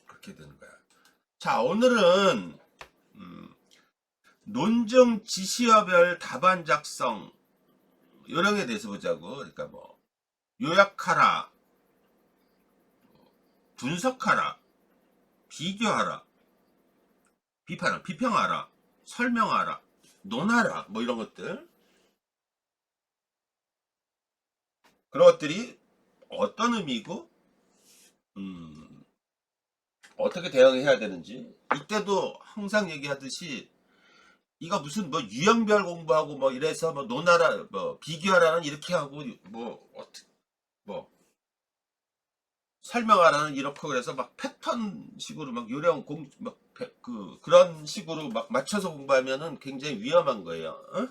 그렇게 되는 거야. 자, 오늘은 논증 지시어별 답안 작성 요령에 대해서 보자고. 그러니까 뭐 요약하라, 분석하라, 비교하라, 비판하라, 비평하라, 설명하라, 논하라, 뭐 이런 것들. 그런 것들이 어떤 의미고 어떻게 대응해야 되는지. 이때도 항상 얘기하듯이 이거 무슨 뭐 유형별 공부하고 뭐 이래서 뭐 논하라, 뭐 비교하라는 이렇게 하고 뭐 어떻게 뭐 설명하라는 이렇게 그래서 막 패턴식으로 막 요령 그런 식으로 막 맞춰서 공부하면은 굉장히 위험한 거예요. 어?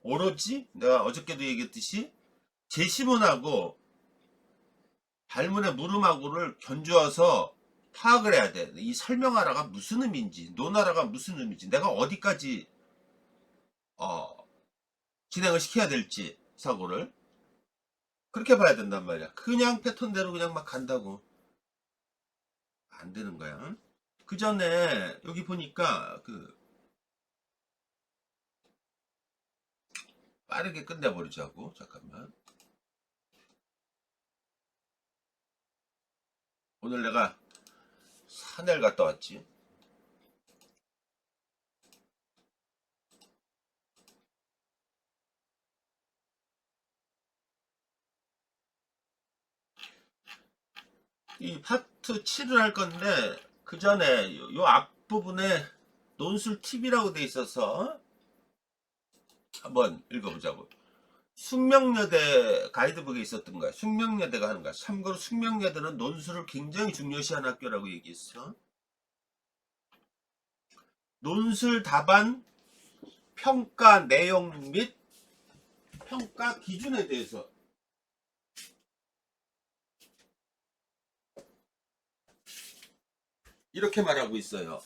오로지 내가 어저께도 얘기했듯이 제시문하고 발문의 물음하고를 견주어서 파악을 해야 돼. 이 설명하라가 무슨 의미인지, 논하라가 무슨 의미인지, 내가 어디까지 진행을 시켜야 될지 사고를 그렇게 봐야 된단 말이야. 그냥 패턴대로 그냥 막 간다고 안 되는 거야. 그 전에 여기 보니까 빠르게 끝내버리자고. 잠깐만. 오늘 내가 산을 갔다 왔지. 이 파트 7을 할 건데 그 전에 요 앞부분에 논술 팁이라고 돼 있어서 한번 읽어보자고. 숙명여대 가이드북에 있었던 거야. 숙명여대가 하는 거야. 참고로 숙명여대는 논술을 굉장히 중요시하는 학교라고 얘기했어. 논술 답안 평가 내용 및 평가 기준에 대해서 이렇게 말하고 있어요.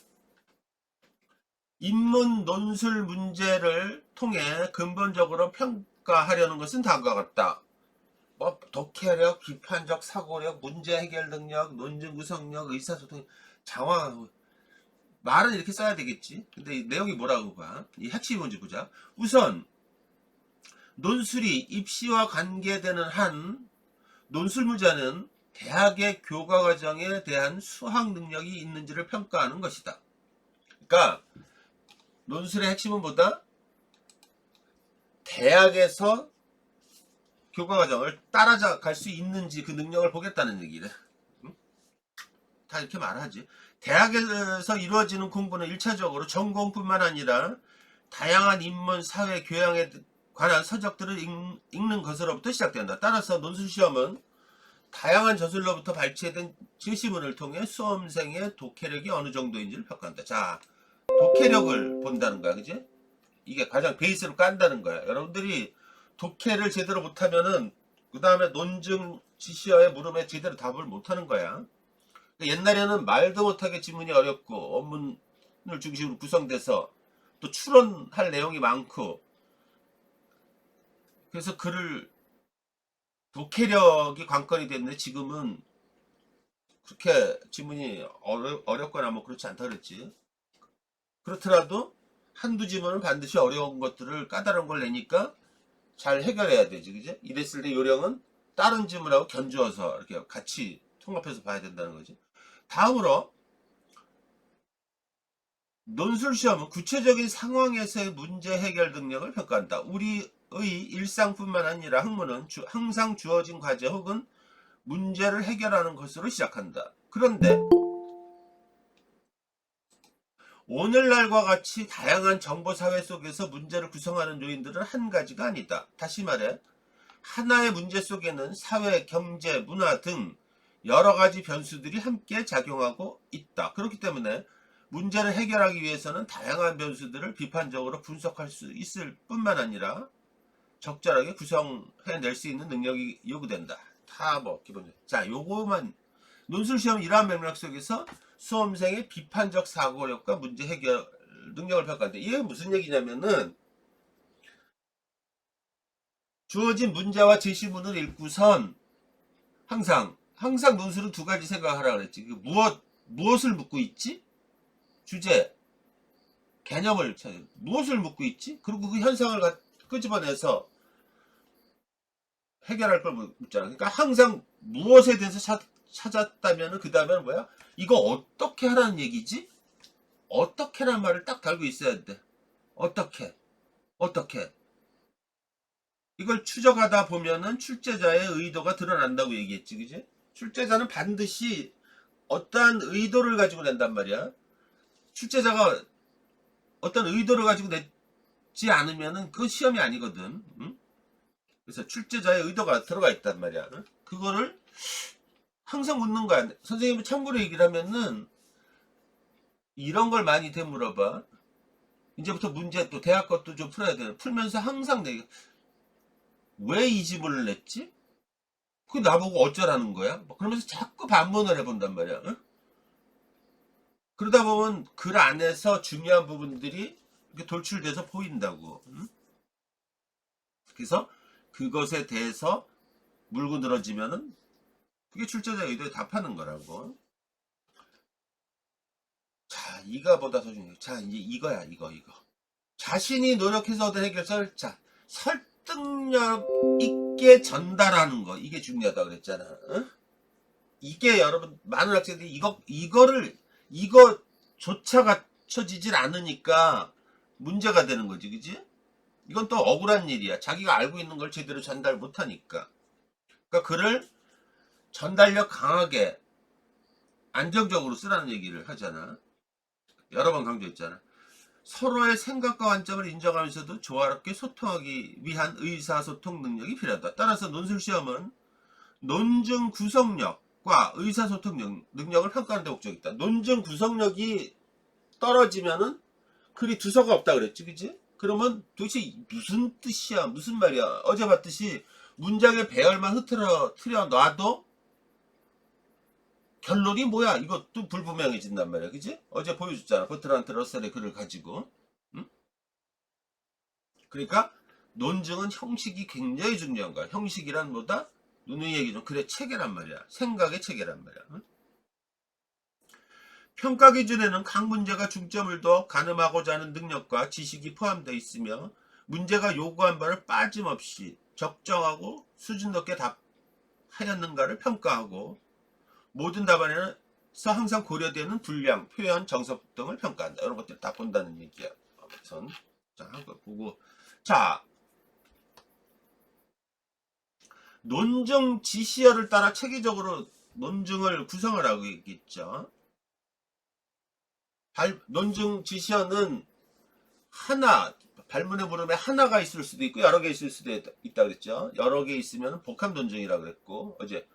인문 논술 문제를 통해 근본적으로 평가하려는 것은 다음과 같다. 뭐 독해력, 비판적 사고력, 문제 해결 능력, 논증 구성력, 의사소통, 장황. 말은 이렇게 써야 되겠지. 근데 이 내용이 뭐라고 봐. 이 핵심이 뭔지 보자. 우선 논술이 입시와 관계되는 한 논술 문제는 대학의 교과 과정에 대한 수학 능력이 있는지를 평가하는 것이다. 그러니까 논술의 핵심은 뭐다? 대학에서 교과 과정을 따라갈 수 있는지 그 능력을 보겠다는 얘기래. 다 이렇게 말하지. 대학에서 이루어지는 공부는 1차적으로 전공뿐만 아니라 다양한 인문, 사회, 교양에 관한 서적들을 읽는 것으로부터 시작된다. 따라서 논술시험은 다양한 저술로부터 발췌된 제시문을 통해 수험생의 독해력이 어느 정도인지를 평가한다. 자, 독해력을 본다는 거야. 그지? 이게 가장 베이스로 깐다는 거야. 여러분들이 독해를 제대로 못하면은 그 다음에 논증 지시어의 물음에 제대로 답을 못하는 거야. 옛날에는 말도 못하게 지문이 어렵고 원문을 중심으로 구성돼서 또 추론할 내용이 많고 그래서 글을 독해력이 관건이 됐는데 지금은 그렇게 지문이 어렵거나 뭐 그렇지 않다 그랬지. 그렇더라도 한두 지문은 반드시 어려운 것들을 까다로운 걸 내니까 잘 해결해야 되지. 그지? 이랬을 때 요령은 다른 지문하고 견주어서 이렇게 같이 통합해서 봐야 된다는 거지. 다음으로 논술 시험은 구체적인 상황에서의 문제 해결 능력을 평가한다. 우리의 일상뿐만 아니라 학문은 항상 주어진 과제 혹은 문제를 해결하는 것으로 시작한다. 그런데 오늘날과 같이 다양한 정보사회 속에서 문제를 구성하는 요인들은 한 가지가 아니다. 다시 말해 하나의 문제 속에는 사회, 경제, 문화 등 여러 가지 변수들이 함께 작용하고 있다. 그렇기 때문에 문제를 해결하기 위해서는 다양한 변수들을 비판적으로 분석할 수 있을 뿐만 아니라 적절하게 구성해낼 수 있는 능력이 요구된다. 다 뭐 기본적으로. 자, 요거만 논술 시험 이러한 맥락 속에서 수험생의 비판적 사고력과 문제 해결 능력을 평가한다. 이게 무슨 얘기냐면은 주어진 문제와 제시문을 읽고선 항상 항상 논술은 두 가지 생각하라 그랬지. 무엇을 묻고 있지? 주제, 개념을 무엇을 묻고 있지? 그리고 그 현상을 끄집어내서 해결할 걸 묻잖아. 그러니까 항상 무엇에 대해서 찾았다면 그 다음에는 뭐야? 이거 어떻게 하라는 얘기지? 어떻게라는 말을 딱 달고 있어야 돼. 어떻게? 이걸 추적하다 보면은 출제자의 의도가 드러난다고 얘기했지, 그지? 출제자는 반드시 어떠한 의도를 가지고 낸단 말이야. 출제자가 어떤 의도를 가지고 냈지 않으면은 그 시험이 아니거든. 응? 그래서 출제자의 의도가 들어가 있단 말이야. 응? 그거를 항상 묻는 거야. 선생님이 참고로 얘기를 하면은 이런 걸 많이 되물어봐. 이제부터 문제 또 대학 것도 좀 풀어야 돼. 풀면서 항상 내가 왜 이 지문을 냈지? 그 나보고 어쩌라는 거야? 그러면서 자꾸 반문을 해본단 말이야. 응? 그러다 보면 글 안에서 중요한 부분들이 이렇게 돌출돼서 보인다고. 응? 그래서 그것에 대해서 물고 늘어지면은 그게 출제자 의도에 답하는 거라고. 자, 이거보다 더 중요해. 자, 이제 이거야, 이거. 자신이 노력해서 얻은 해결사를, 자, 설득력 있게 전달하는 거. 이게 중요하다고 그랬잖아. 어? 이게 여러분, 많은 학생들이 이거조차 갖춰지질 않으니까 문제가 되는 거지, 그지? 이건 또 억울한 일이야. 자기가 알고 있는 걸 제대로 전달 못하니까. 그러니까 글을 전달력 강하게, 안정적으로 쓰라는 얘기를 하잖아. 여러 번 강조했잖아. 서로의 생각과 관점을 인정하면서도 조화롭게 소통하기 위한 의사소통 능력이 필요하다. 따라서 논술시험은 논증 구성력과 의사소통 능력을 평가하는 데 목적이 있다. 논증 구성력이 떨어지면은 글이 두서가 없다 그랬지, 그지? 그러면 도대체 무슨 뜻이야, 무슨 말이야? 어제 봤듯이 문장의 배열만 흐트려 놔도 결론이 뭐야? 이것도 불분명해진단 말이야, 그지? 어제 보여줬잖아. 버트란트 러셀의 글을 가지고. 응? 그러니까 논증은 형식이 굉장히 중요한 거야. 형식이란 뭐다? 누누이 얘기 좀 그래, 체계란 말이야. 생각의 체계란 말이야. 응? 평가 기준에는 각 문제가 중점을 둬 가늠하고자 하는 능력과 지식이 포함되어 있으며 문제가 요구한 바를 빠짐없이 적정하고 수준 높게 답하였는가를 평가하고 모든 답안에서 항상 고려되는 분량, 표현, 정석 등을 평가한다. 이런 것들 다 본다는 얘기야. 아무튼 자, 한거 보고 자, 논증 지시어를 따라 체계적으로 논증을 구성을 하고 있겠죠. 논증 지시어는 하나, 발문의 물음에 하나가 있을 수도 있고 여러 개 있을 수도 있다 그랬죠. 여러 개 있으면 복합 논증이라 그랬고 어제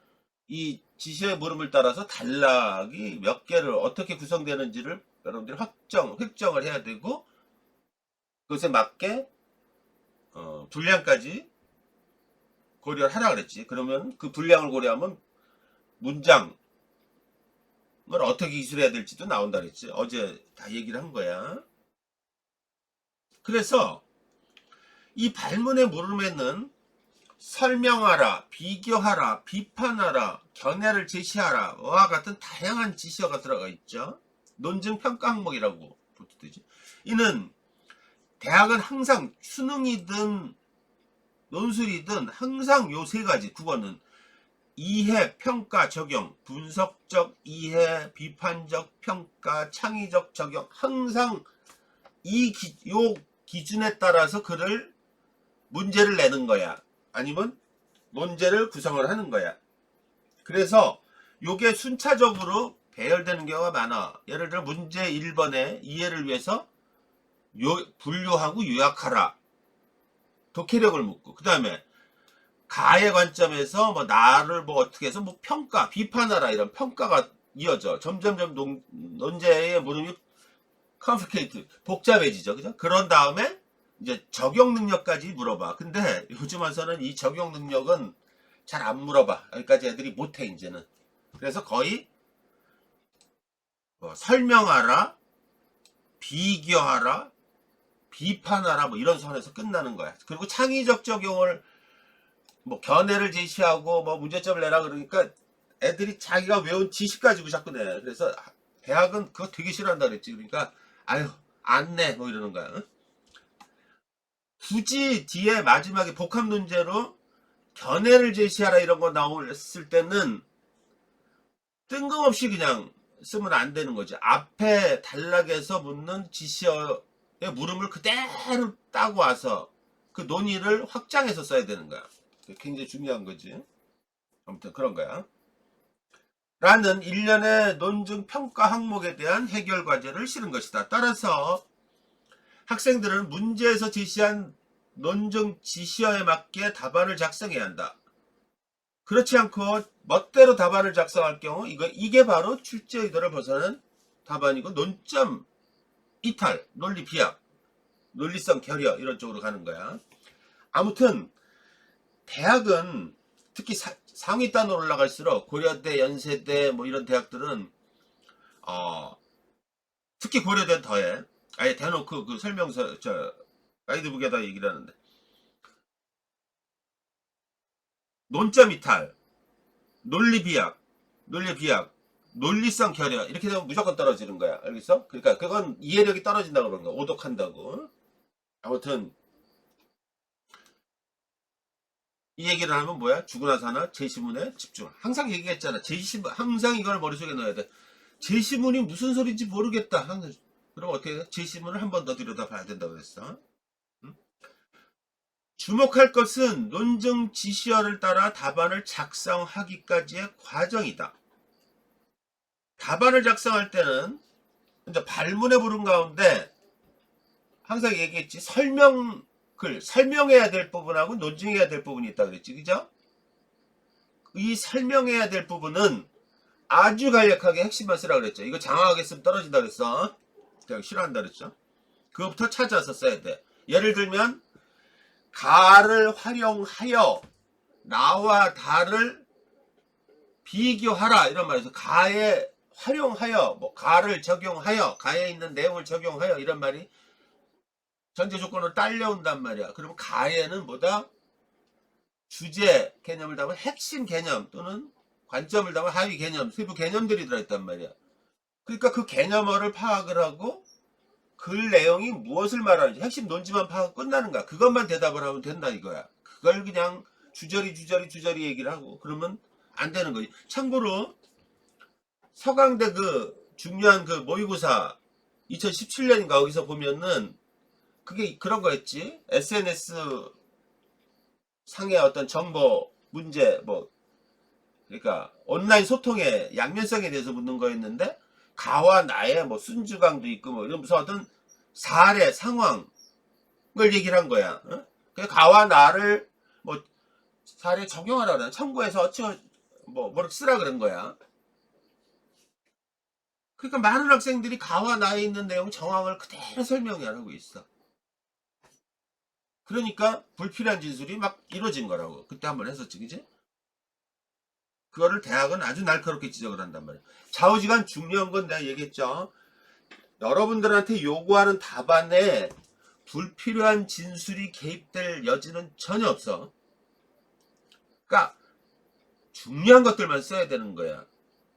이 지시의 물음을 따라서 단락이 몇 개를 어떻게 구성되는지를 여러분들이 획정을 해야 되고 그것에 맞게 분량까지 고려를 하라 그랬지. 그러면 그 분량을 고려하면 문장을 어떻게 기술해야 될지도 나온다 그랬지. 어제 다 얘기를 한 거야. 그래서 이 발문의 물음에는 설명하라, 비교하라, 비판하라, 견해를 제시하라 와 같은 다양한 지시어가 들어가 있죠. 논증 평가 항목이라고 보듯되지. 이는 대학은 항상 수능이든 논술이든 항상 요 세 가지 국어는 이해, 평가, 적용, 분석적 이해, 비판적 평가, 창의적 적용 항상 요 기준에 따라서 글을 문제를 내는 거야. 아니면 논제를 구성을 하는 거야. 그래서 요게 순차적으로 배열되는 경우가 많아. 예를 들어 문제 1번에 이해를 위해서 분류하고 요약하라. 독해력을 묻고 그 다음에 가의 관점에서 뭐 나를 뭐 어떻게 해서 뭐 평가, 비판하라 이런 평가가 이어져. 점점점 논제의 물음이 컴플리케이트 복잡해지죠. 그죠? 그런 다음에 이제 적용 능력까지 물어봐. 근데 요즘 와서는 이 적용 능력은 잘 안 물어봐. 여기까지 애들이 못해 이제는. 그래서 거의 설명하라, 비교하라, 비판하라 뭐 이런 선에서 끝나는 거야. 그리고 창의적 적용을 뭐 견해를 제시하고 뭐 문제점을 내라 그러니까 애들이 자기가 외운 지식 가지고 자꾸 내. 그래서 대학은 그거 되게 싫어한다 그랬지. 그러니까 아유 안 내 뭐 이러는 거야. 응? 굳이 뒤에 마지막에 복합 문제로 견해를 제시하라 이런 거 나왔을 때는 뜬금없이 그냥 쓰면 안 되는 거지. 앞에 단락에서 묻는 지시어의 물음을 그대로 따고 와서 그 논의를 확장해서 써야 되는 거야. 굉장히 중요한 거지. 아무튼 그런 거야. 라는 일련의 논증 평가 항목에 대한 해결 과제를 실은 것이다. 따라서 학생들은 문제에서 제시한 논증 지시어에 맞게 답안을 작성해야 한다. 그렇지 않고 멋대로 답안을 작성할 경우 이게 바로 출제 의도를 벗어나는 답안이고 논점 이탈, 논리 비약, 논리성 결여 이런 쪽으로 가는 거야. 아무튼 대학은 특히 상위 단으로 올라갈수록 고려대, 연세대 뭐 이런 대학들은 특히 고려대는 더해. 아예 대놓고 그 설명서 가이드북에다 얘기를 하는데 논점 이탈, 논리 비약, 논리성 결여 이렇게 되면 무조건 떨어지는 거야. 알겠어? 그러니까 그건 이해력이 떨어진다고 그런 거야. 오독한다고. 아무튼 이 얘기를 하면 뭐야? 죽으나 사나 제시문에 집중. 항상 얘기했잖아. 제시문 항상 이걸 머릿속에 넣어야 돼. 제시문이 무슨 소리인지 모르겠다. 항상. 그럼 어떻게 해? 제시문을 한 번 더 들여다봐야 된다고 그랬어. 응? 주목할 것은 논증 지시어를 따라 답안을 작성하기까지의 과정이다. 답안을 작성할 때는 이제 발문에 부른 가운데 항상 얘기했지. 설명해야 될 부분하고 논증해야 될 부분이 있다 그랬지. 그죠? 이 설명해야 될 부분은 아주 간략하게 핵심만 쓰라 그랬죠. 이거 장황하게 쓰면 떨어진다 그랬어. 그냥 싫어한다 그랬죠. 그것부터 찾아서 써야 돼. 예를 들면 가를 활용하여 나와 다를 비교하라 이런 말에서 가에 활용하여 뭐 가를 적용하여 가에 있는 내용을 적용하여 이런 말이 전제 조건으로 딸려온단 말이야. 그러면 가에는 뭐다? 주제 개념을 담은 핵심 개념 또는 관점을 담은 하위 개념, 세부 개념들이 들어있단 말이야. 그러니까 그 개념어를 파악을 하고 글 내용이 무엇을 말하는지 핵심 논지만 파악하고 끝나는 거야. 그것만 대답을 하면 된다 이거야. 그걸 그냥 주저리 얘기를 하고 그러면 안 되는 거지. 참고로 서강대 그 중요한 그 모의고사 2017년인가 거기서 보면은 그게 그런 거였지. SNS 상의 어떤 정보 문제 뭐 그러니까 온라인 소통의 양면성에 대해서 묻는 거였는데 가와 나의 뭐 순주강도 있고 뭐 이러면서 어떤 사례 상황을 얘기를 한 거야. 어? 그래서 가와 나를 뭐 사례 적용하라 그래. 참고해서 뭐를 쓰라 그런 거야. 그러니까 많은 학생들이 가와 나에 있는 내용 정황을 그대로 설명하고 있어. 그러니까 불필요한 진술이 막 이루어진 거라고. 그때 한번 했었지, 그지? 그거를 대학은 아주 날카롭게 지적을 한단 말이야. 좌우지간 중요한 건 내가 얘기했죠. 여러분들한테 요구하는 답안에 불필요한 진술이 개입될 여지는 전혀 없어. 그러니까 중요한 것들만 써야 되는 거야.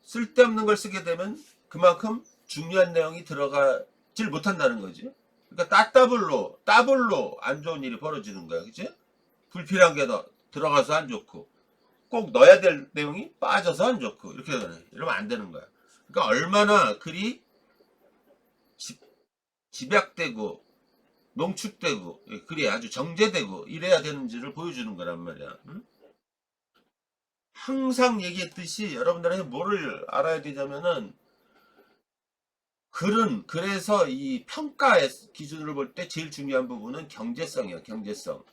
쓸데없는 걸 쓰게 되면 그만큼 중요한 내용이 들어가질 못한다는 거지. 그러니까 따블로 안 좋은 일이 벌어지는 거야. 그치? 불필요한 게 들어가서 안 좋고 꼭 넣어야 될 내용이 빠져서 안 좋고 이렇게 되네. 이러면 안 되는 거야. 그러니까 얼마나 글이 집약되고 농축되고 글이 아주 정제되고 이래야 되는지를 보여주는 거란 말이야. 응? 항상 얘기했듯이 여러분들한테 뭐를 알아야 되냐면은 글은 그래서 이 평가의 기준으로 볼 때 제일 중요한 부분은 경제성이야. 경제성.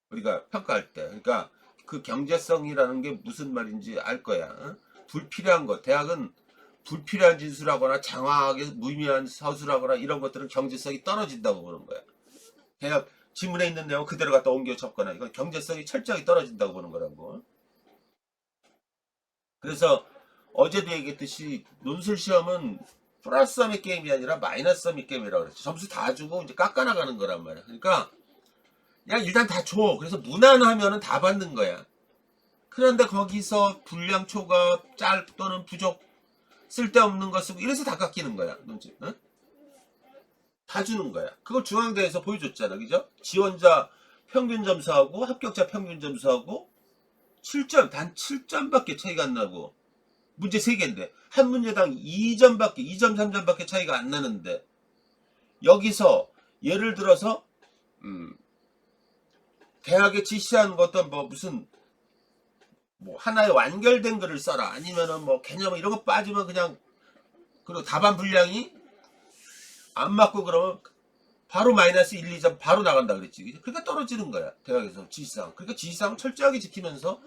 우리가 평가할 때. 그러니까 그 경제성이라는 게 무슨 말인지 알 거야. 어? 불필요한 것. 대학은 불필요한 진술하거나 장황하게 무의미한 서술하거나 이런 것들은 경제성이 떨어진다고 보는 거야. 대학 지문에 있는 내용 그대로 갖다 옮겨 적거나 이건 경제성이 철저히 떨어진다고 보는 거라고. 그래서 어제도 얘기했듯이 논술 시험은 플러스 썸의 게임이 아니라 마이너스 썸의 게임이라고 그랬지. 점수 다 주고 이제 깎아나가는 거란 말이야. 그러니까 그냥 일단 다 줘. 그래서 무난하면은 다 받는 거야. 그런데 거기서 불량 초과, 짤 또는 부족, 쓸데없는 거 쓰고 이래서 다 깎이는 거야. 뭔지, 응? 다 주는 거야. 그걸 중앙대에서 보여줬잖아. 그죠? 지원자 평균 점수하고 합격자 평균 점수하고 7점, 단 7점밖에 차이가 안 나고 문제 3개인데 한 문제당 2점밖에 2점 3점밖에 차이가 안 나는데 여기서 예를 들어서 대학에 지시한 것도 뭐 무슨 뭐 하나의 완결된 글을 써라 아니면은 뭐 개념 이런 거 빠지면 그냥 그리고 답안 분량이 안 맞고 그러면 바로 마이너스 1, 2점 바로 나간다 그랬지. 그러니까 떨어지는 거야. 대학에서 지시사항. 그러니까 지시사항 철저하게 지키면서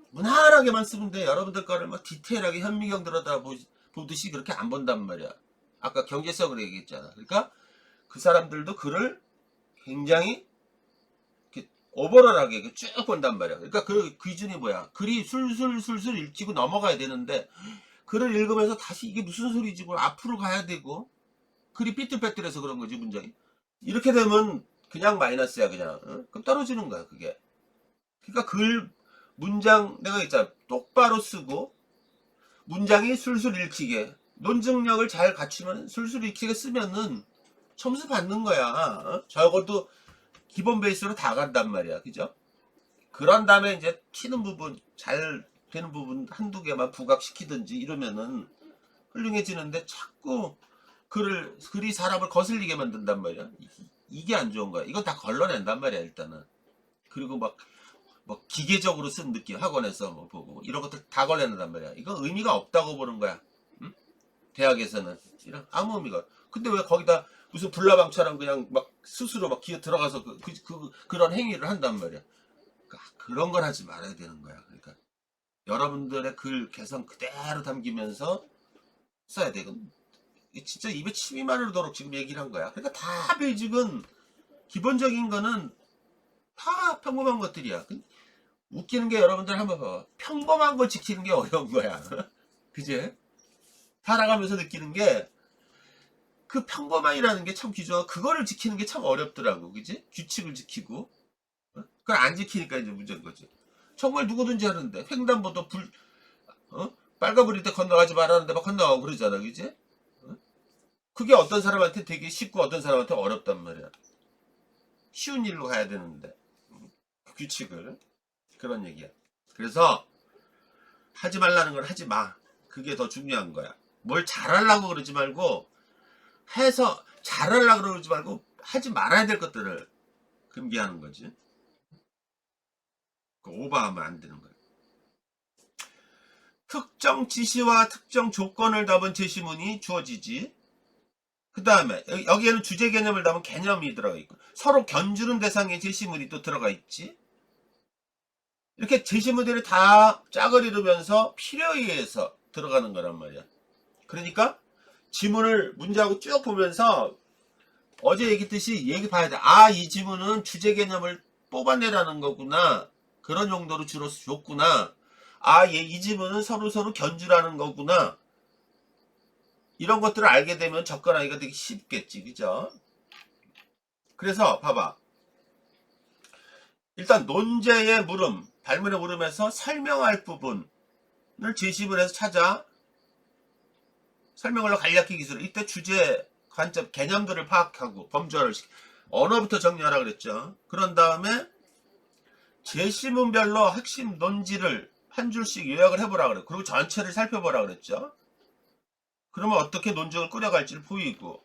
무난하게만 쓰면 돼. 여러분들 거를 막 디테일하게 현미경 들여다 보듯이 그렇게 안 본단 말이야. 아까 경제성을 얘기했잖아. 그러니까 그 사람들도 글을 굉장히 오버럴하게 쭉 본단 말이야. 그러니까 그 기준이 뭐야? 글이 술술 읽히고 넘어가야 되는데 글을 읽으면서 다시 이게 무슨 소리지? 앞으로 가야 되고 글이 삐뚤빼뚤해서 그런 거지 문장이. 이렇게 되면 그냥 마이너스야 그냥. 어? 그럼 떨어지는 거야 그게. 그러니까 글 문장 내가 있잖아 똑바로 쓰고 문장이 술술 읽히게 논증력을 잘 갖추면 술술 읽히게 쓰면은 점수 받는 거야. 어? 적어도 기본 베이스로 다 간단 말이야. 그죠? 그런 다음에 이제 튀는 부분 잘 되는 부분 한두 개만 부각시키든지 이러면은 훌륭해지는데 자꾸 글이 사람을 거슬리게 만든단 말이야. 이게 안 좋은 거야. 이건 다 걸러낸단 말이야 일단은. 그리고 막 기계적으로 쓴 느낌 학원에서 뭐 보고 이런 것들 다 걸러낸단 말이야. 이건 의미가 없다고 보는 거야. 응? 대학에서는 이런 아무 의미가. 근데 왜 거기다 무슨 불나방처럼 그냥 막 스스로 막 기어 들어가서 그런 행위를 한단 말이야. 그러니까 그런 걸 하지 말아야 되는 거야. 그러니까 여러분들의 글 개성 그대로 담기면서 써야 돼. 이건 진짜 입에 침이 마르도록 지금 얘기를 한 거야. 그러니까 다 베이직은 기본적인 거는 다 평범한 것들이야. 웃기는 게 여러분들 한번 봐봐. 평범한 걸 지키는 게 어려운 거야. 그제? 살아가면서 느끼는 게 그 평범함이라는 게 참 귀중하고 그거를 지키는 게 참 어렵더라고. 그지? 규칙을 지키고. 그걸 안 지키니까 이제 문제인 거지. 정말 누구든지 하는데 횡단보도 빨간불일 때 건너가지 말라는데 막 건너가고 그러잖아. 그지? 그게 어떤 사람한테 되게 쉽고 어떤 사람한테 어렵단 말이야. 쉬운 일로 가야 되는데 규칙을 그런 얘기야. 그래서 하지 말라는 걸 하지 마. 그게 더 중요한 거야. 뭘 잘하려고 그러지 말고 해서 잘하려고 그러지 말고 하지 말아야 될 것들을 금기하는 거지. 오버하면 안 되는 거야. 특정 지시와 특정 조건을 담은 제시문이 주어지지. 그 다음에 여기에는 주제 개념을 담은 개념이 들어가 있고 서로 견주는 대상의 제시문이 또 들어가 있지. 이렇게 제시문들이 다 짝을 이루면서 필요에 의해서 들어가는 거란 말이야. 그러니까 지문을 문제하고 쭉 보면서 어제 얘기했듯이 얘기 봐야 돼. 아, 이 지문은 주제 개념을 뽑아내라는 거구나. 그런 용도로 주로 줬구나. 아, 이 지문은 서로 견주라는 거구나. 이런 것들을 알게 되면 접근하기가 되게 쉽겠지. 그죠? 그래서 봐봐. 일단 논제의 물음, 발문의 물음에서 설명할 부분을 제시문에서 찾아 설명으로 간략히 기술. 이때 주제, 관점, 개념들을 파악하고 범주화를 시켜. 언어부터 정리하라 그랬죠. 그런 다음에 제시문별로 핵심 논지를 한 줄씩 요약을 해보라 그래. 그리고 전체를 살펴보라 그랬죠. 그러면 어떻게 논증을 끌어갈지를 보이고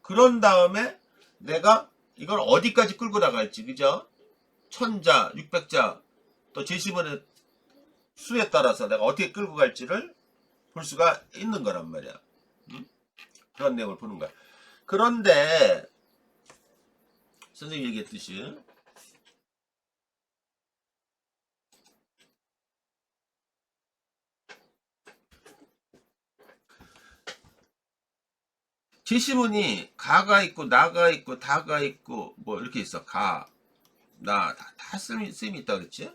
그런 다음에 내가 이걸 어디까지 끌고 나갈지 그죠? 1000자, 600자 또 제시문의 수에 따라서 내가 어떻게 끌고 갈지를 볼 수가 있는 거란 말이야. 그런 내용을 보는 거야. 그런데 선생님이 얘기했듯이 제시문이 가가 있고 나가 있고 다가 있고 뭐 이렇게 있어. 가, 나 다 쓰임이 있다 그랬지?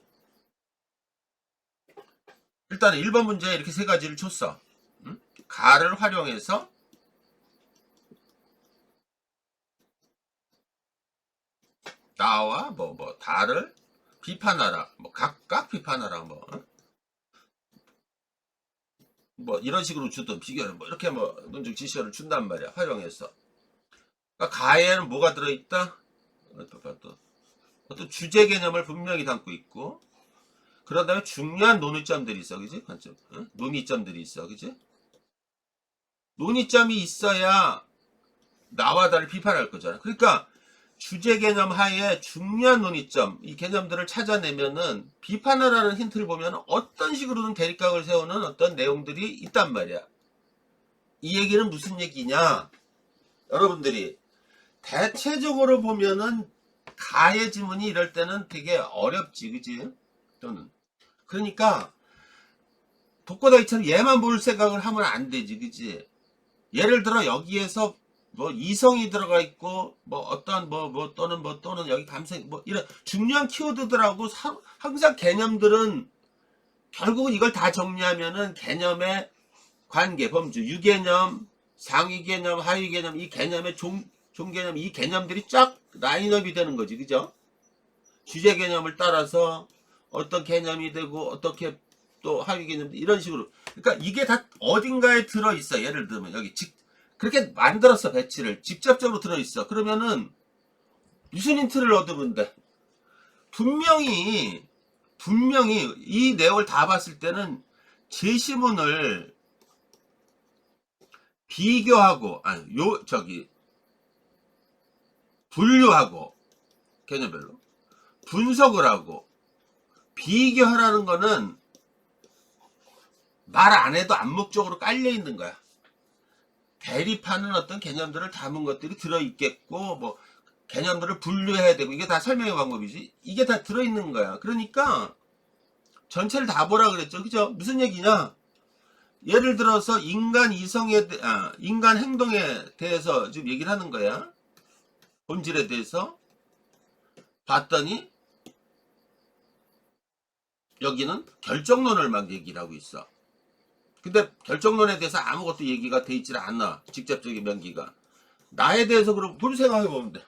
일단 1번 문제에 이렇게 세 가지를 줬어. 가를 활용해서 나와 다를 비판하라, 뭐 각각 비판하라, 뭐 이런 식으로 주든 비교를 뭐 이렇게 뭐 논증 지시어를 준단 말이야. 활용해서. 그러니까 가에는 뭐가 들어있다? 어떤 주제 개념을 분명히 담고 있고, 그런 다음에 중요한 논의점들이 있어, 그지? 관점, 응? 논의점들이 있어, 그지? 논의점이 있어야 나와 다를 비판할 거잖아. 그러니까 주제 개념 하에 중요한 논의점, 이 개념들을 찾아내면은 비판하라는 힌트를 보면 어떤 식으로든 대립각을 세우는 어떤 내용들이 있단 말이야. 이 얘기는 무슨 얘기냐? 여러분들이 대체적으로 보면은 가의 지문이 이럴 때는 되게 어렵지, 그지? 또는 그러니까 독고다이처럼 얘만 볼 생각을 하면 안 되지, 그지? 예를 들어 여기에서 뭐 이성이 들어가 있고 뭐 어떤 또는 여기 감성 뭐 이런 중요한 키워드들하고 항상 개념들은 결국은 이걸 다 정리하면은 개념의 관계, 범주, 유개념, 상위개념, 하위개념, 이 개념의 종개념, 이 개념들이 쫙 라인업이 되는 거지, 그죠? 주제 개념을 따라서 어떤 개념이 되고 어떻게 또 하위개념 이런 식으로. 그러니까 이게 다 어딘가에 들어있어. 예를 들면 여기 그렇게 만들었어. 배치를 직접적으로 들어있어. 그러면은 무슨 힌트를 얻으면 돼? 분명히 이 내용을 다 봤을 때는 제시문을 비교하고 분류하고 개념별로 분석을 하고 비교하라는 거는 말 안 해도 암묵적으로 깔려 있는 거야. 대립하는 어떤 개념들을 담은 것들이 들어있겠고, 뭐, 개념들을 분류해야 되고, 이게 다 설명의 방법이지. 이게 다 들어있는 거야. 그러니까, 전체를 다 보라 그랬죠. 그죠? 무슨 얘기냐? 예를 들어서, 인간 행동에 대해서 지금 얘기를 하는 거야. 본질에 대해서. 봤더니, 여기는 결정론을 막 얘기를 하고 있어. 근데 결정론에 대해서 아무것도 얘기가 돼 있질 않아. 직접적인 명기가. 나에 대해서 그럼 뭘 생각해보면 돼.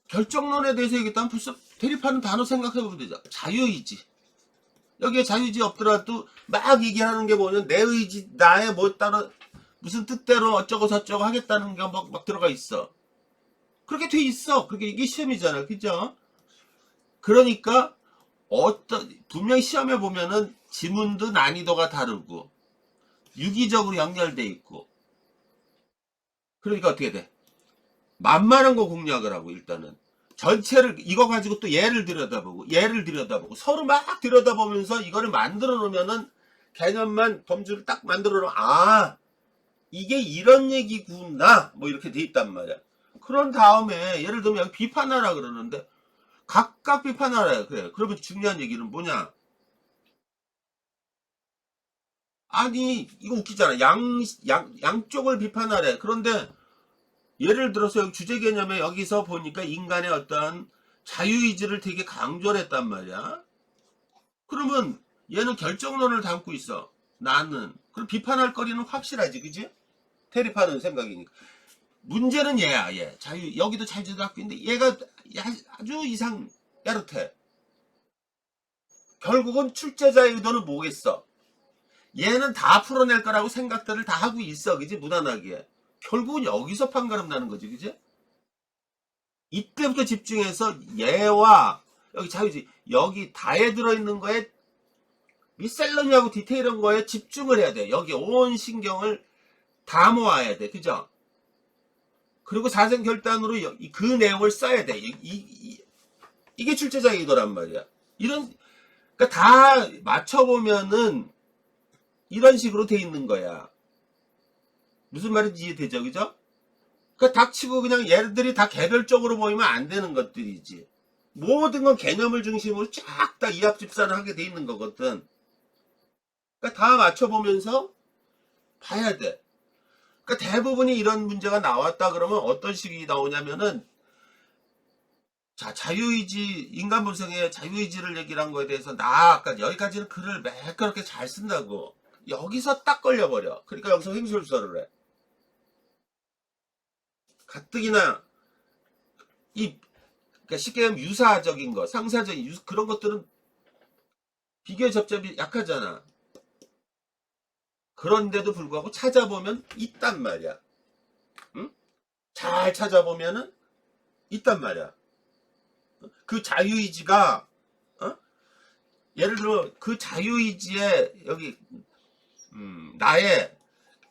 결정론에 대해서 얘기했다면 벌써 대립하는 단어 생각해보면 되죠. 자유의지. 여기에 자유의지 없더라도 막 얘기하는 게 뭐냐면 내 의지, 나의 뭐 따로 무슨 뜻대로 어쩌고 저쩌고 하겠다는 게 막 들어가 있어. 그렇게 돼 있어. 그게 이게 시험이잖아. 그죠? 그러니까 분명히 시험에 보면은 지문도 난이도가 다르고 유기적으로 연결돼 있고 그러니까 어떻게 돼? 만만한 거 공략을 하고 일단은 전체를 이거 가지고 또 얘를 들여다보고 서로 막 들여다보면서 이거를 만들어 놓으면은 개념만 범주를 딱 만들어 놓으면 이게 이런 얘기구나 뭐 이렇게 돼 있단 말이야. 그런 다음에 예를 들면 여기 비판하라 그러는데 각각 비판하라 그래. 그러면 중요한 얘기는 뭐냐? 아니 이거 웃기잖아. 양쪽을 비판하래. 그런데 예를 들어서 여기 주제 개념에 여기서 보니까 인간의 어떤 자유의지를 되게 강조를 했단 말이야. 그러면 얘는 결정론을 담고 있어. 나는. 그럼 비판할 거리는 확실하지, 그지? 대립하는 생각이니까. 문제는 얘야, 얘. 여기도 자유의지 갖고 있는데 얘가 아주 야릇해. 결국은 출제자의 의도는 뭐겠어? 얘는 다 풀어낼 거라고 생각들을 다 하고 있어, 그지? 무난하게. 결국은 여기서 판가름 나는 거지, 그지? 이때부터 집중해서 얘와 여기 자유지 여기 다에 들어있는 거에 미셀러니하고 디테일한 거에 집중을 해야 돼. 여기 온 신경을 다 모아야 돼. 그죠? 그리고 사생결단으로 그 내용을 써야 돼. 이게 출제자의 의도란 말이야. 그러니까 다 맞춰보면은 이런 식으로 돼 있는 거야. 무슨 말인지 이해되죠? 그죠? 그 닥치고 그냥 얘들이 다 개별적으로 보이면 안 되는 것들이지. 모든 건 개념을 중심으로 쫙 다 이합집산을 하게 돼 있는 거거든. 그러니까 다 맞춰보면서 봐야 돼. 그러니까 대부분이 이런 문제가 나왔다 그러면 어떤 식이 나오냐면은 자유의지 인간 본성의 자유의지를 얘기를 한 거에 대해서 나 아까 여기까지는 글을 매끄럽게 잘 쓴다고 여기서 딱 걸려버려. 그러니까 여기서 횡설수설을 해. 가뜩이나 이 그러니까 쉽게 하면 유사적인 거, 상사적인 그런 것들은 비교의 접점이 약하잖아. 그런데도 불구하고 찾아보면 있단 말이야. 응? 잘 찾아보면은 있단 말이야. 그 자유의지가 어? 예를 들어 그 자유의지에 여기 나의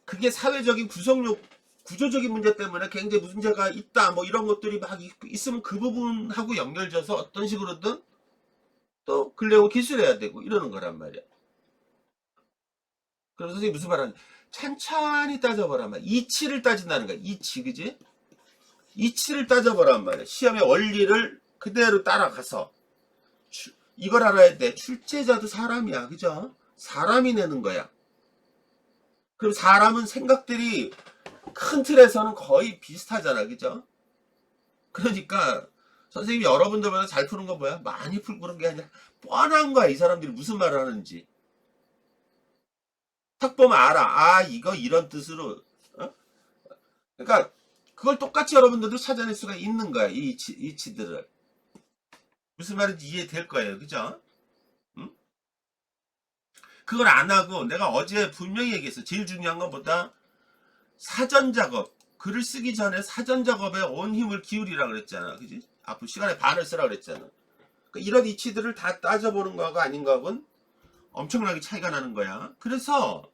그게 사회적인 구성력 구조적인 문제 때문에 굉장히 문제가 있다 뭐 이런 것들이 막 있으면 그 부분하고 연결져서 어떤 식으로든 또 그 내용을 기술해야 되고 이러는 거란 말이야. 그래서 선생님이 무슨 말하는 천천히 따져보란 말이야. 이치를 따진다는 거야. 이치 그지? 이치를 따져보란 말이야. 시험의 원리를 그대로 따라가서 이걸 알아야 돼. 출제자도 사람이야. 그죠? 사람이 내는 거야. 그럼 사람은 생각들이 큰 틀에서는 거의 비슷하잖아. 그죠? 그러니까 선생님이 여러분들보다 잘 푸는 건 뭐야? 많이 풀고 그런 게 아니라 뻔한 거야. 이 사람들이 무슨 말을 하는지. 딱 보면 알아. 아 이거 이런 뜻으로. 어? 그러니까 그걸 똑같이 여러분들도 찾아낼 수가 있는 거야. 이 이치들을. 무슨 말인지 이해될 거예요. 그죠? 응? 그걸 안 하고 내가 어제 분명히 얘기했어. 제일 중요한 것보다 사전 작업. 글을 쓰기 전에 사전 작업에 온 힘을 기울이라 그랬잖아. 그지? 앞으로 시간에 반을 쓰라 그랬잖아. 그러니까 이런 이치들을 다 따져보는 거하고 아닌 거하고는 엄청나게 차이가 나는 거야. 그래서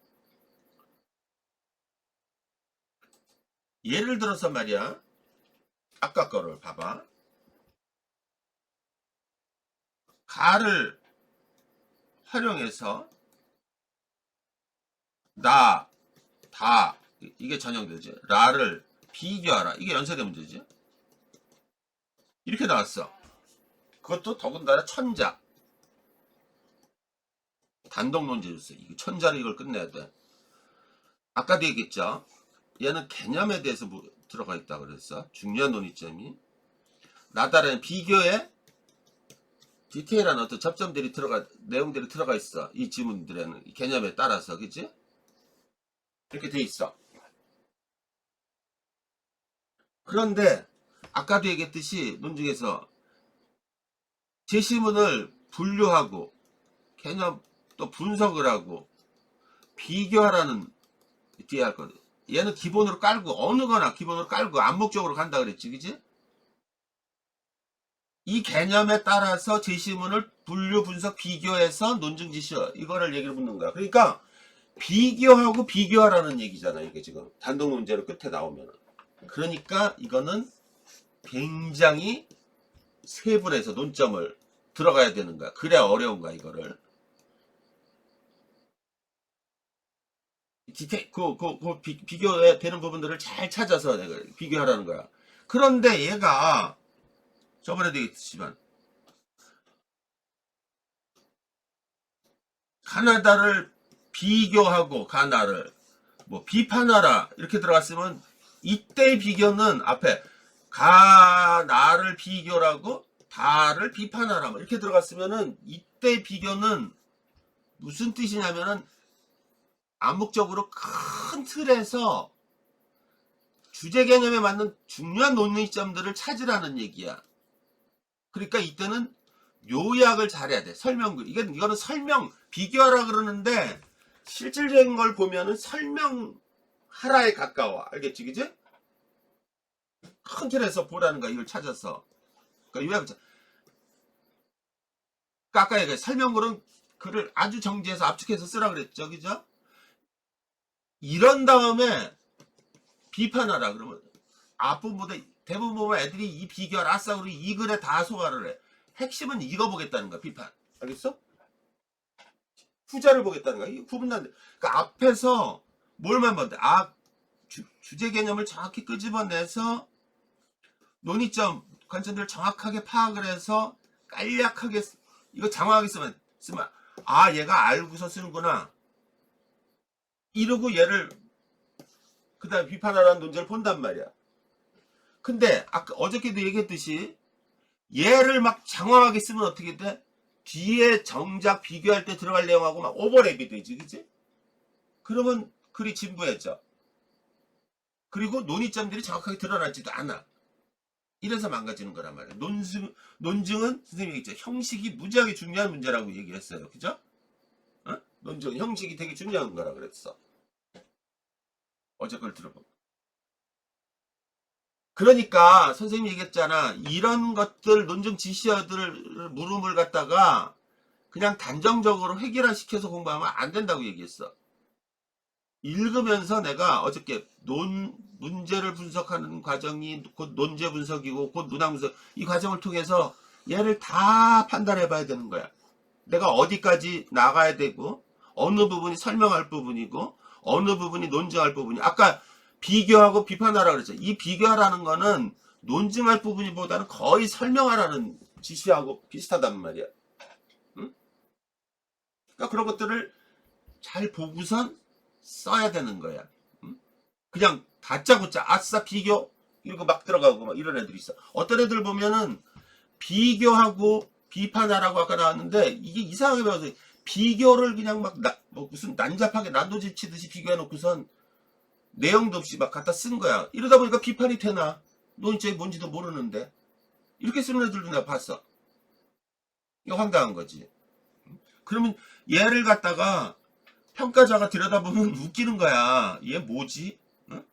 예를 들어서 말이야. 아까 거를 봐봐. 가를 활용해서 나, 다 이게 전형되지. 라를 비교하라. 이게 연세대 문제지. 이렇게 나왔어. 그것도 더군다나 천자. 단독 논제였어. 이거 천자로 이걸 끝내야 돼. 아까도 얘기했죠. 얘는 개념에 대해서 들어가 있다 그랬어. 중요한 논의점이. 나다라는 비교에 디테일한 어떤 접점들이 내용들이 들어가 있어. 이 지문들에는 이 개념에 따라서, 그치? 이렇게 돼 있어. 그런데 아까도 얘기했듯이 논중에서 제시문을 분류하고 개념 또 분석을 하고 비교하라는 뒤에 할 거든. 얘는 기본으로 깔고 어느 거나 기본으로 깔고 암묵적으로 간다 그랬지, 그지? 이 개념에 따라서 제시문을 분류 분석 비교해서 논증 지시 이거를 얘기를 묻는 거야. 그러니까 비교하고 비교하라는 얘기잖아. 이게 지금 단독 문제로 끝에 나오면. 그러니까 이거는 굉장히 세분해서 논점을 들어가야 되는 거야. 그래야 어려운 거야 이거를. 비교에 되는 부분들을 잘 찾아서 비교하라는 거야. 그런데 얘가 저번에도 얘기했지만 가나다를 비교하고 가나를 뭐 비판하라 이렇게 들어갔으면 이때 비교는 앞에 가나를 비교라고 다를 비판하라 이렇게 들어갔으면은 이때 비교는 무슨 뜻이냐면은 암묵적으로 큰 틀에서 주제 개념에 맞는 중요한 논의점들을 찾으라는 얘기야. 그러니까 이때는 요약을 잘해야 돼. 설명글. 이거는 설명, 비교하라 그러는데 실질적인 걸 보면은 설명하라에 가까워. 알겠지, 그지? 큰 틀에서 보라는 거야. 이걸 찾아서. 그러니까 요약을 그러니까 아까 얘기한 설명글은 글을 아주 정지해서 압축해서 쓰라 그랬죠, 그죠? 이런 다음에 비판하라 그러면 앞부분보다 대부분 보면 애들이 이 비교를 아싸 우리 이 글에 다 소화를 해. 핵심은 이거 보겠다는 거야. 비판. 알겠어? 후자를 보겠다는 거야. 이 구분난데. 그러니까 앞에서 뭘만 본대. 주제 개념을 정확히 끄집어내서 논의점 관점들을 정확하게 파악을 해서 간략하게 이거 장황하게 쓰면 얘가 알고서 쓰는구나. 이러고 얘를 그 다음에 비판하라는 논제를 본단 말이야. 근데 아까 어저께도 얘기했듯이 얘를 막 장황하게 쓰면 어떻게 돼? 뒤에 정작 비교할 때 들어갈 내용하고 막 오버랩이 되지, 그치? 그러면 글이 진부해져. 그리고 논의점들이 정확하게 드러나지도 않아. 이래서 망가지는 거란 말이에요. 논증은 선생님이 얘기했죠. 형식이 무지하게 중요한 문제라고 얘기했어요. 그죠? 어? 논증 형식이 되게 중요한 거라 그랬어. 어제 걸 들어보면. 그러니까 선생님이 얘기했잖아. 이런 것들 논증 지시어들 물음을 갖다가 그냥 단정적으로 획일화시켜서 공부하면 안 된다고 얘기했어. 읽으면서 내가 어저께 문제를 분석하는 과정이 곧 논제 분석이고 곧 문항 분석, 이 과정을 통해서 얘를 다 판단해 봐야 되는 거야. 내가 어디까지 나가야 되고 어느 부분이 설명할 부분이고 어느 부분이 논증할 부분이, 아까 비교하고 비판하라고 그랬죠. 이 비교하라는 거는 논증할 부분이보다는 거의 설명하라는 지시하고 비슷하단 말이야. 응? 그러니까 그런 것들을 잘 보고선 써야 되는 거야. 응? 그냥 다짜고짜 아싸 비교 이러고 막 들어가고 막 이런 애들이 있어. 어떤 애들 보면은 비교하고 비판하라고 아까 나왔는데 이게 이상하게 배워서 비교를 그냥 막 뭐 무슨 난잡하게 난도질 치듯이 비교해놓고선 내용도 없이 막 갖다 쓴 거야. 이러다 보니까 비판이 되나? 논점이 뭔지도 모르는데 이렇게 쓰는 애들도 내가 봤어. 이거 황당한 거지. 그러면 얘를 갖다가 평가자가 들여다보면 웃기는 거야. 얘 뭐지? 응?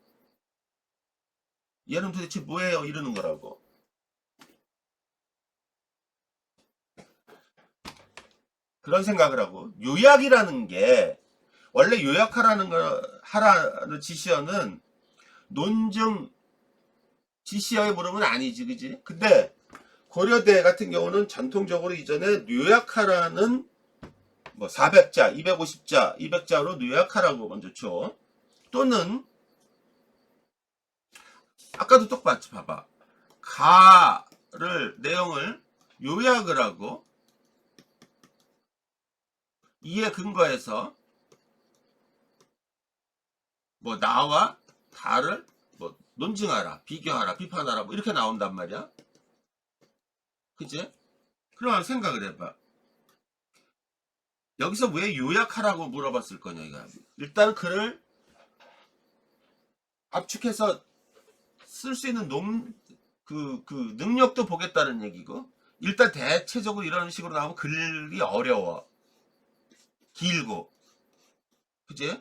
얘는 도대체 뭐예요? 이러는 거라고. 그런 생각을 하고, 요약이라는 게 원래 요약하라는 거 하라는 지시어는 논증 지시어의 물음은 아니지, 그지? 근데 고려대 같은 경우는 전통적으로 이전에 요약하라는 뭐 400자, 250자, 200자로 요약하라고 먼저 줘. 또는 아까도 똑같이 봐봐. 가를 내용을 요약을 하고 이에 근거해서 뭐 나와 다를 뭐 논증하라, 비교하라, 비판하라 뭐 이렇게 나온단 말이야. 그치? 그럼 생각을 해봐. 여기서 왜 요약하라고 물어봤을 거냐 이거. 일단 글을 압축해서 쓸 수 있는 그 능력도 보겠다는 얘기고, 일단 대체적으로 이런 식으로 나오면 글이 어려워. 길고. 그치?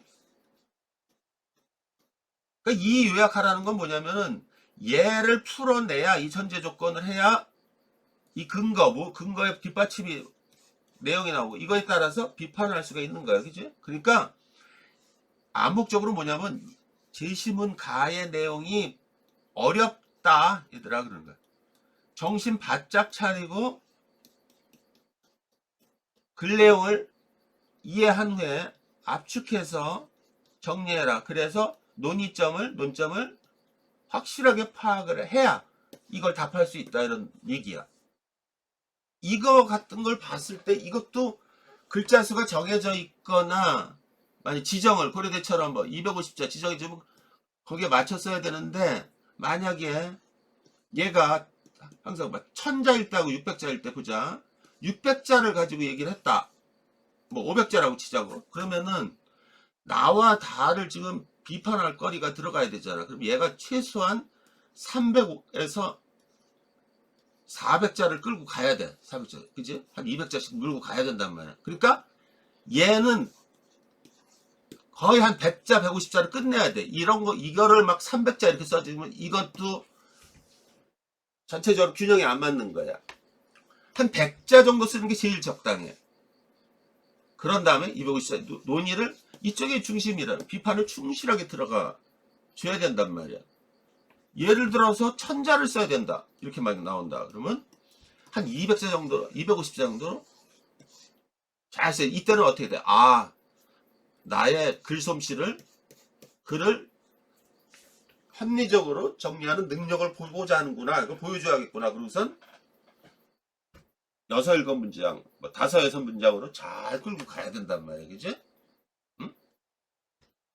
그러니까 이 요약하라는 건 뭐냐면은 얘를 풀어내야, 이 전제 조건을 해야 이 근거의 뒷받침이 내용이 나오고 이거에 따라서 비판을 할 수가 있는 거야. 그치? 그러니까 암묵적으로 뭐냐면 제시문 가의 내용이 어렵다 얘들아 그러는 거야. 정신 바짝 차리고 글 내용을 이해한 후에 압축해서 정리해라. 그래서 논점을 확실하게 파악을 해야 이걸 답할 수 있다 이런 얘기야. 이거 같은 걸 봤을 때 이것도 글자 수가 정해져 있거나 만약 지정을 고려대처럼 뭐 250자 지정이 좀 거기에 맞췄어야 되는데, 만약에 얘가 항상 막 1000자일 때하고 600자일 때 보자. 600자를 가지고 얘기를 했다. 뭐 500자라고 치자고. 그러면은 나와 다를 지금 비판할 거리가 들어가야 되잖아. 그럼 얘가 최소한 300에서 400자를 끌고 가야 돼. 400자. 그지? 한 200자씩 끌고 가야 된단 말이야. 그러니까 얘는 거의 한 100자, 150자를 끝내야 돼. 이거를 막 300자 이렇게 써주면 이것도 전체적으로 균형이 안 맞는 거야. 한 100자 정도 쓰는 게 제일 적당해. 그런 다음에 250자 논의를 이쪽에 중심이라는 비판을 충실하게 들어가 줘야 된단 말이야. 예를 들어서 1000자를 써야 된다. 이렇게 막 나온다. 그러면 한 200자 정도, 250자 정도로 잘 써야 돼. 이때는 어떻게 돼? 아, 나의 글솜씨를, 글을 합리적으로 정리하는 능력을 보고자 하는구나. 이걸 보여줘야겠구나. 그러고선 6, 7문장, 뭐 5, 6문장으로 잘 끌고 가야 된단 말이야. 그지? 응?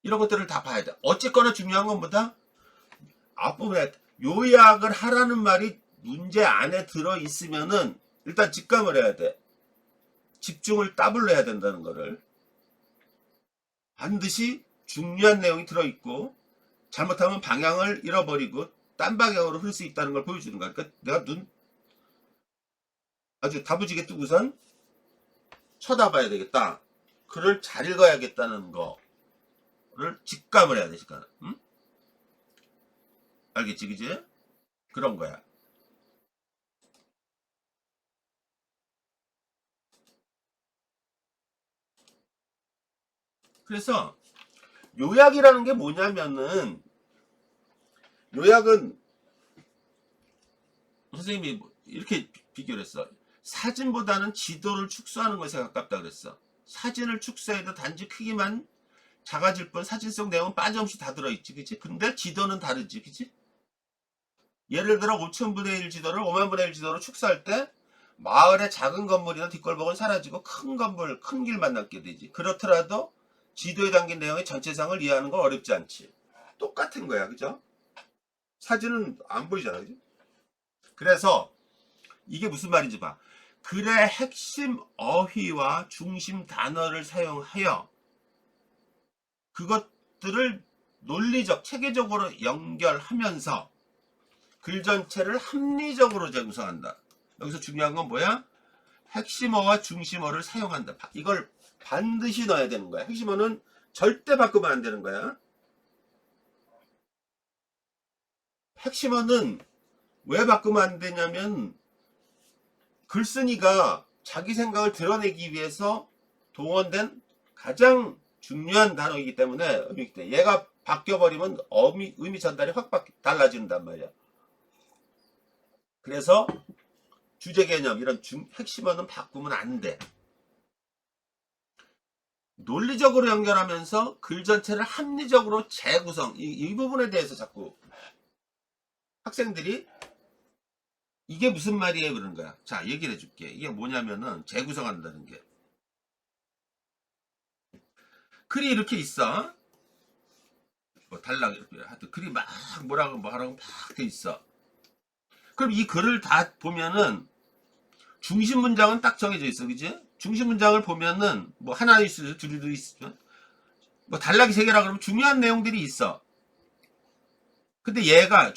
이런 것들을 다 봐야 돼. 어쨌거나 중요한 건 뭐다? 앞부분에 요약을 하라는 말이 문제 안에 들어있으면은 일단 직감을 해야 돼. 집중을 따블로 해야 된다는 거를. 반드시 중요한 내용이 들어있고 잘못하면 방향을 잃어버리고 딴 방향으로 흐를 수 있다는 걸 보여주는 거야. 그러니까 내가 눈 아주 다부지게 뜨고선 쳐다봐야 되겠다. 글을 잘 읽어야겠다는 거를 직감을 해야 돼, 직감. 응? 알겠지, 그지? 그런 거야. 그래서 요약이라는 게 뭐냐면은, 요약은 선생님이 이렇게 비교를 했어. 사진보다는 지도를 축소하는 것에 가깝다 그랬어. 사진을 축소해도 단지 크기만 작아질 뿐 사진 속 내용은 빠짐없이 다 들어있지, 그치? 근데 지도는 다르지, 그치? 예를 들어 5천분의 1 지도를 5만분의 1 지도로 축소할 때 마을의 작은 건물이나 뒷골목은 사라지고 큰 건물, 큰 길만 남게 되지. 그렇더라도 지도에 담긴 내용의 전체상을 이해하는 건 어렵지 않지. 똑같은 거야, 그죠? 사진은 안 보이잖아, 그지? 그래서 이게 무슨 말인지 봐. 글의 핵심 어휘와 중심 단어를 사용하여 그것들을 논리적, 체계적으로 연결하면서 글 전체를 합리적으로 재구성한다. 여기서 중요한 건 뭐야? 핵심어와 중심어를 사용한다. 이걸 반드시 넣어야 되는 거야. 핵심어는 절대 바꾸면 안 되는 거야. 핵심어는 왜 바꾸면 안 되냐면 글쓴이가 자기 생각을 드러내기 위해서 동원된 가장 중요한 단어이기 때문에 얘가 바뀌어버리면 의미 전달이 확 달라진단 말이야. 그래서 주제 개념 이런 핵심어는 바꾸면 안 돼. 논리적으로 연결하면서 글 전체를 합리적으로 재구성, 이 부분에 대해서 자꾸 학생들이 이게 무슨 말이에요 그러는 거야. 자, 얘기를 해줄게. 이게 뭐냐면은 재구성한다는 게, 글이 이렇게 있어. 뭐 달랑 이렇게 하여튼 글이 막 뭐라고 막 돼 있어. 그럼 이 글을 다 보면은 중심 문장은 딱 정해져 있어, 그지? 중심 문장을 보면은 뭐 하나 있을 둘도 있으면 뭐 단락이 세 개라 그러면 중요한 내용들이 있어. 근데 얘가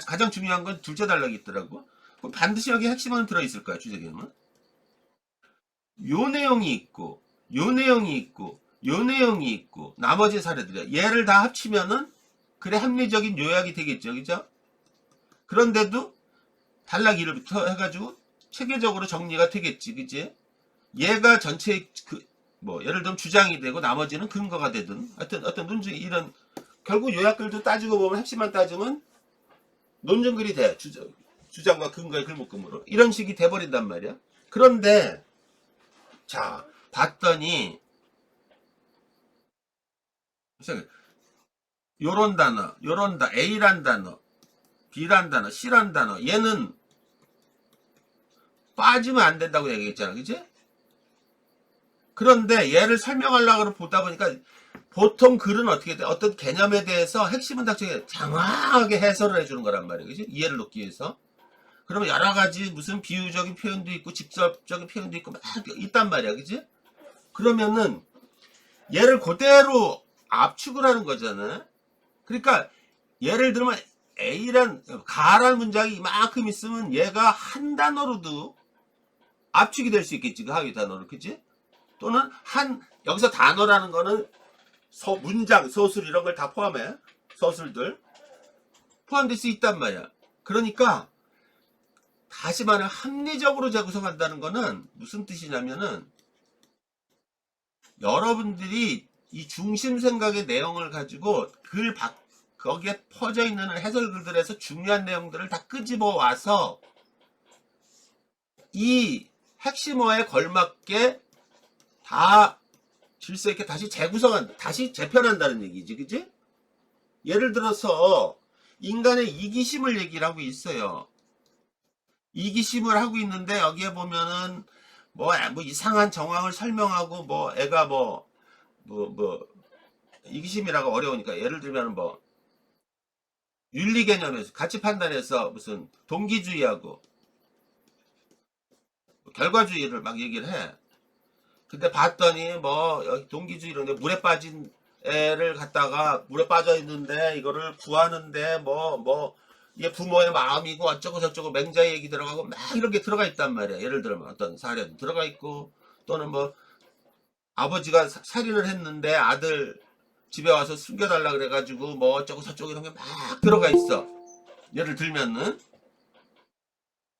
가장 중요한 건 둘째 단락이 있더라고. 그럼 반드시 여기 핵심은 들어있을 거야, 주제 개념은. 요 내용이 있고, 요 내용이 있고, 요 내용이 있고, 나머지 사례들이야. 얘를 다 합치면은 글의 합리적인 요약이 되겠죠, 그죠? 그런데도 단락 1부터 해가지고 체계적으로 정리가 되겠지, 그지? 얘가 전체 뭐 예를 들면 주장이 되고 나머지는 근거가 되든 하여튼 어떤 논증 이런 결국 요약글도 따지고 보면 핵심만 따지면 논증글이 돼. 주장과 근거의 글묶음으로 이런 식이 돼버린단 말이야. 그런데 자 봤더니 요런 단어, 요런 A란 단어, B란 단어, C란 단어 얘는 빠지면 안 된다고 얘기했잖아, 그치? 그런데 얘를 설명하려고 보다 보니까 보통 글은 어떻게 돼? 어떤 개념에 대해서 핵심은 딱 장황하게 해설을 해주는 거란 말이야, 그치? 이해를 돕기 위해서. 그러면 여러 가지 무슨 비유적인 표현도 있고 직접적인 표현도 있고 막 있단 말이야, 그치? 그러면은 얘를 그대로 압축을 하는 거잖아. 그러니까 예를 들면 가란 문장이 이만큼 있으면 얘가 한 단어로도 압축이 될 수 있겠지, 그 하위 단어로, 그치? 또는 여기서 단어라는 거는 문장, 서술 이런 걸 다 포함해. 서술들 포함될 수 있단 말이야. 그러니까 다시 말해 합리적으로 재구성한다는 거는 무슨 뜻이냐면은 여러분들이 이 중심 생각의 내용을 가지고 거기에 퍼져 있는 해설글들에서 중요한 내용들을 다 끄집어 와서 이 핵심어에 걸맞게 다 질서 있게 다시 다시 재편한다는 얘기지, 그지? 예를 들어서 인간의 이기심을 얘기를 하고 있어요. 이기심을 하고 있는데 여기에 보면은 뭐 이상한 정황을 설명하고 뭐 애가 이기심이라고 어려우니까 예를 들면 뭐 윤리 개념에서 가치 판단에서 무슨 동기주의하고 결과주의를 막 얘기를 해. 근데 봤더니 뭐 여기 동기주의 이런데 물에 빠진 애를 갖다가 물에 빠져 있는데 이거를 구하는데 이게 부모의 마음이고 어쩌고 저쩌고 맹자의 얘기 들어가고 막 이런 게 들어가 있단 말이야. 예를 들면 어떤 사례도 들어가 있고, 또는 뭐 아버지가 살인을 했는데 아들 집에 와서 숨겨달라 그래가지고 뭐 어쩌고 저쩌고 이런 게 막 들어가 있어. 예를 들면은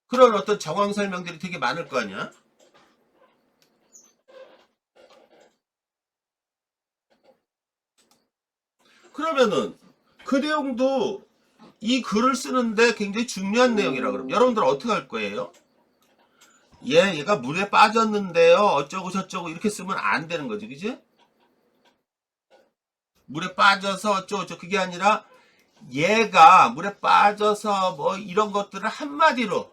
그런 어떤 정황 설명들이 되게 많을 거 아니야. 그러면은 그 내용도 이 글을 쓰는데 굉장히 중요한 내용이라 그러면 여러분들 어떻게 할 거예요? 얘가 물에 빠졌는데요 어쩌고 저쩌고 이렇게 쓰면 안 되는 거지, 그지? 물에 빠져서 어쩌고 저쩌고 그게 아니라 얘가 물에 빠져서 뭐 이런 것들을 한마디로,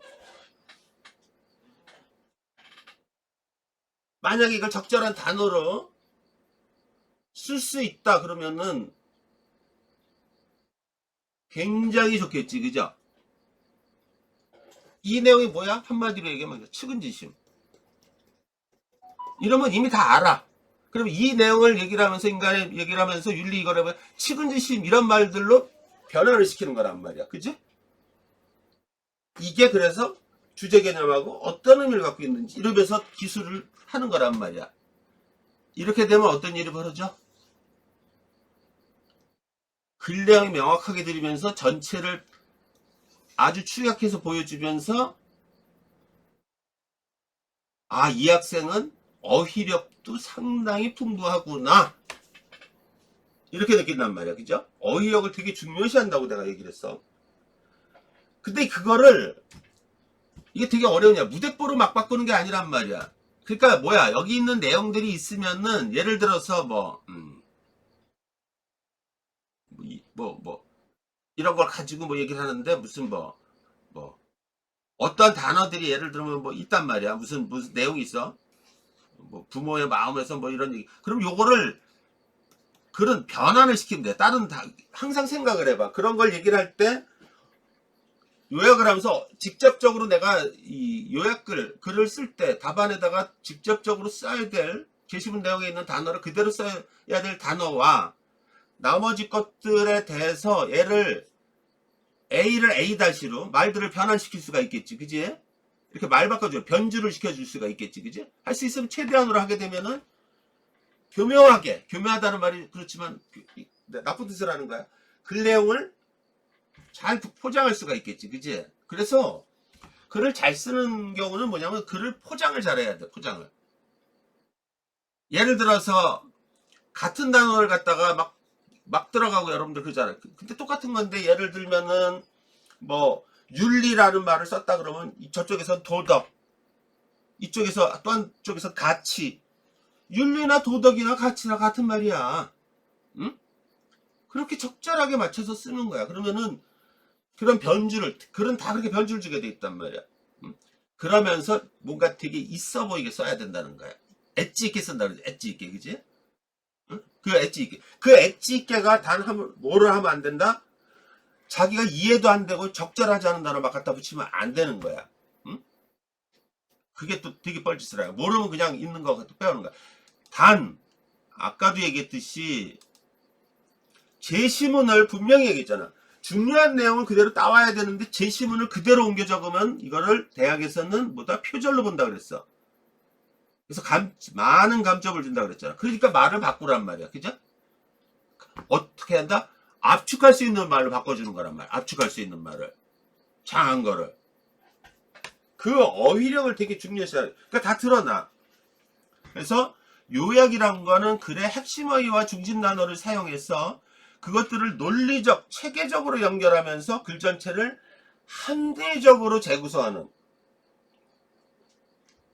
만약에 이걸 적절한 단어로 쓸 수 있다 그러면은 굉장히 좋겠지, 그죠? 이 내용이 뭐야? 한마디로 얘기하면 측은지심. 이러면 이미 다 알아. 그럼 이 내용을 얘기를 하면서 인간의 얘기를 하면서 윤리 이걸 하면 측은지심 이런 말들로 변화를 시키는 거란 말이야. 그지? 이게 그래서 주제 개념하고 어떤 의미를 갖고 있는지 이러면서 기술을 하는 거란 말이야. 이렇게 되면 어떤 일이 벌어져? 글 내용이 명확하게 들으면서 전체를 아주 축약해서 보여주면서 아, 이 학생은 어휘력도 상당히 풍부하구나. 이렇게 느낀단 말이야. 그죠? 어휘력을 되게 중요시한다고 내가 얘기를 했어. 근데 그거를 이게 되게 어려우냐. 무대뽀로 막 바꾸는 게 아니란 말이야. 그러니까 뭐야. 여기 있는 내용들이 있으면은 예를 들어서 이런 걸 가지고 뭐 얘기를 하는데 무슨 뭐 어떤 단어들이 예를 들면 뭐 있단 말이야. 무슨 내용이 있어. 뭐 부모의 마음에서 뭐 이런 얘기. 그럼 요거를 그런 변환을 시키면 돼. 다른 항상 생각을 해봐. 그런 걸 얘기를 할 때 요약을 하면서 직접적으로 내가 이 글을 쓸 때 답안에다가 직접적으로 써야 될 게시문 내용에 있는 단어를 그대로 써야 될 단어와 나머지 것들에 대해서 얘를 A를 A-로 말들을 변환시킬 수가 있겠지. 그지? 이렇게 말 바꿔줘. 변주를 시켜줄 수가 있겠지. 그지? 할 수 있으면 최대한으로 하게 되면은 교묘하게, 교묘하다는 말이 그렇지만 나쁜 뜻을 하는 거야. 글 내용을 잘 포장할 수가 있겠지. 그지? 그래서 글을 잘 쓰는 경우는 뭐냐면 글을 포장을 잘해야 돼. 포장을. 예를 들어서 같은 단어를 갖다가 막 들어가고 여러분들 그러잖아요. 근데 똑같은 건데 예를 들면은 뭐 윤리라는 말을 썼다 그러면 저쪽에선 도덕, 이쪽에서 또 한쪽에서 가치. 윤리나 도덕이나 가치나 같은 말이야. 응? 그렇게 적절하게 맞춰서 쓰는 거야. 그러면은 그런 변주를 글은 다 그렇게 변주를 주게 돼 있단 말이야. 응? 그러면서 뭔가 되게 있어 보이게 써야 된다는 거야. 엣지 있게 쓴다 그러지. 엣지 있게, 그지? 응? 그 엣지 있게. 그 엣지 있게가 뭐를 하면 안 된다? 자기가 이해도 안 되고 적절하지 않은 단어 막 갖다 붙이면 안 되는 거야. 응? 그게 또 되게 뻘짓을 해. 모르면 그냥 있는 거 갖다 빼오는 거야. 아까도 얘기했듯이 제시문을 분명히 얘기했잖아. 중요한 내용을 그대로 따와야 되는데 제시문을 그대로 옮겨 적으면 이거를 대학에서는 뭐다 표절로 본다 그랬어. 그래서 많은 감점을 준다 그랬잖아. 그러니까 말을 바꾸란 말이야. 그죠? 어떻게 한다? 압축할 수 있는 말로 바꿔주는 거란 말이야. 압축할 수 있는 말을. 장한 거를. 그 어휘력을 되게 중요시하는. 그러니까 다 드러나. 그래서 요약이란 거는 글의 핵심 어휘와 중심 단어를 사용해서 그것들을 논리적, 체계적으로 연결하면서 글 전체를 합리적으로 재구성하는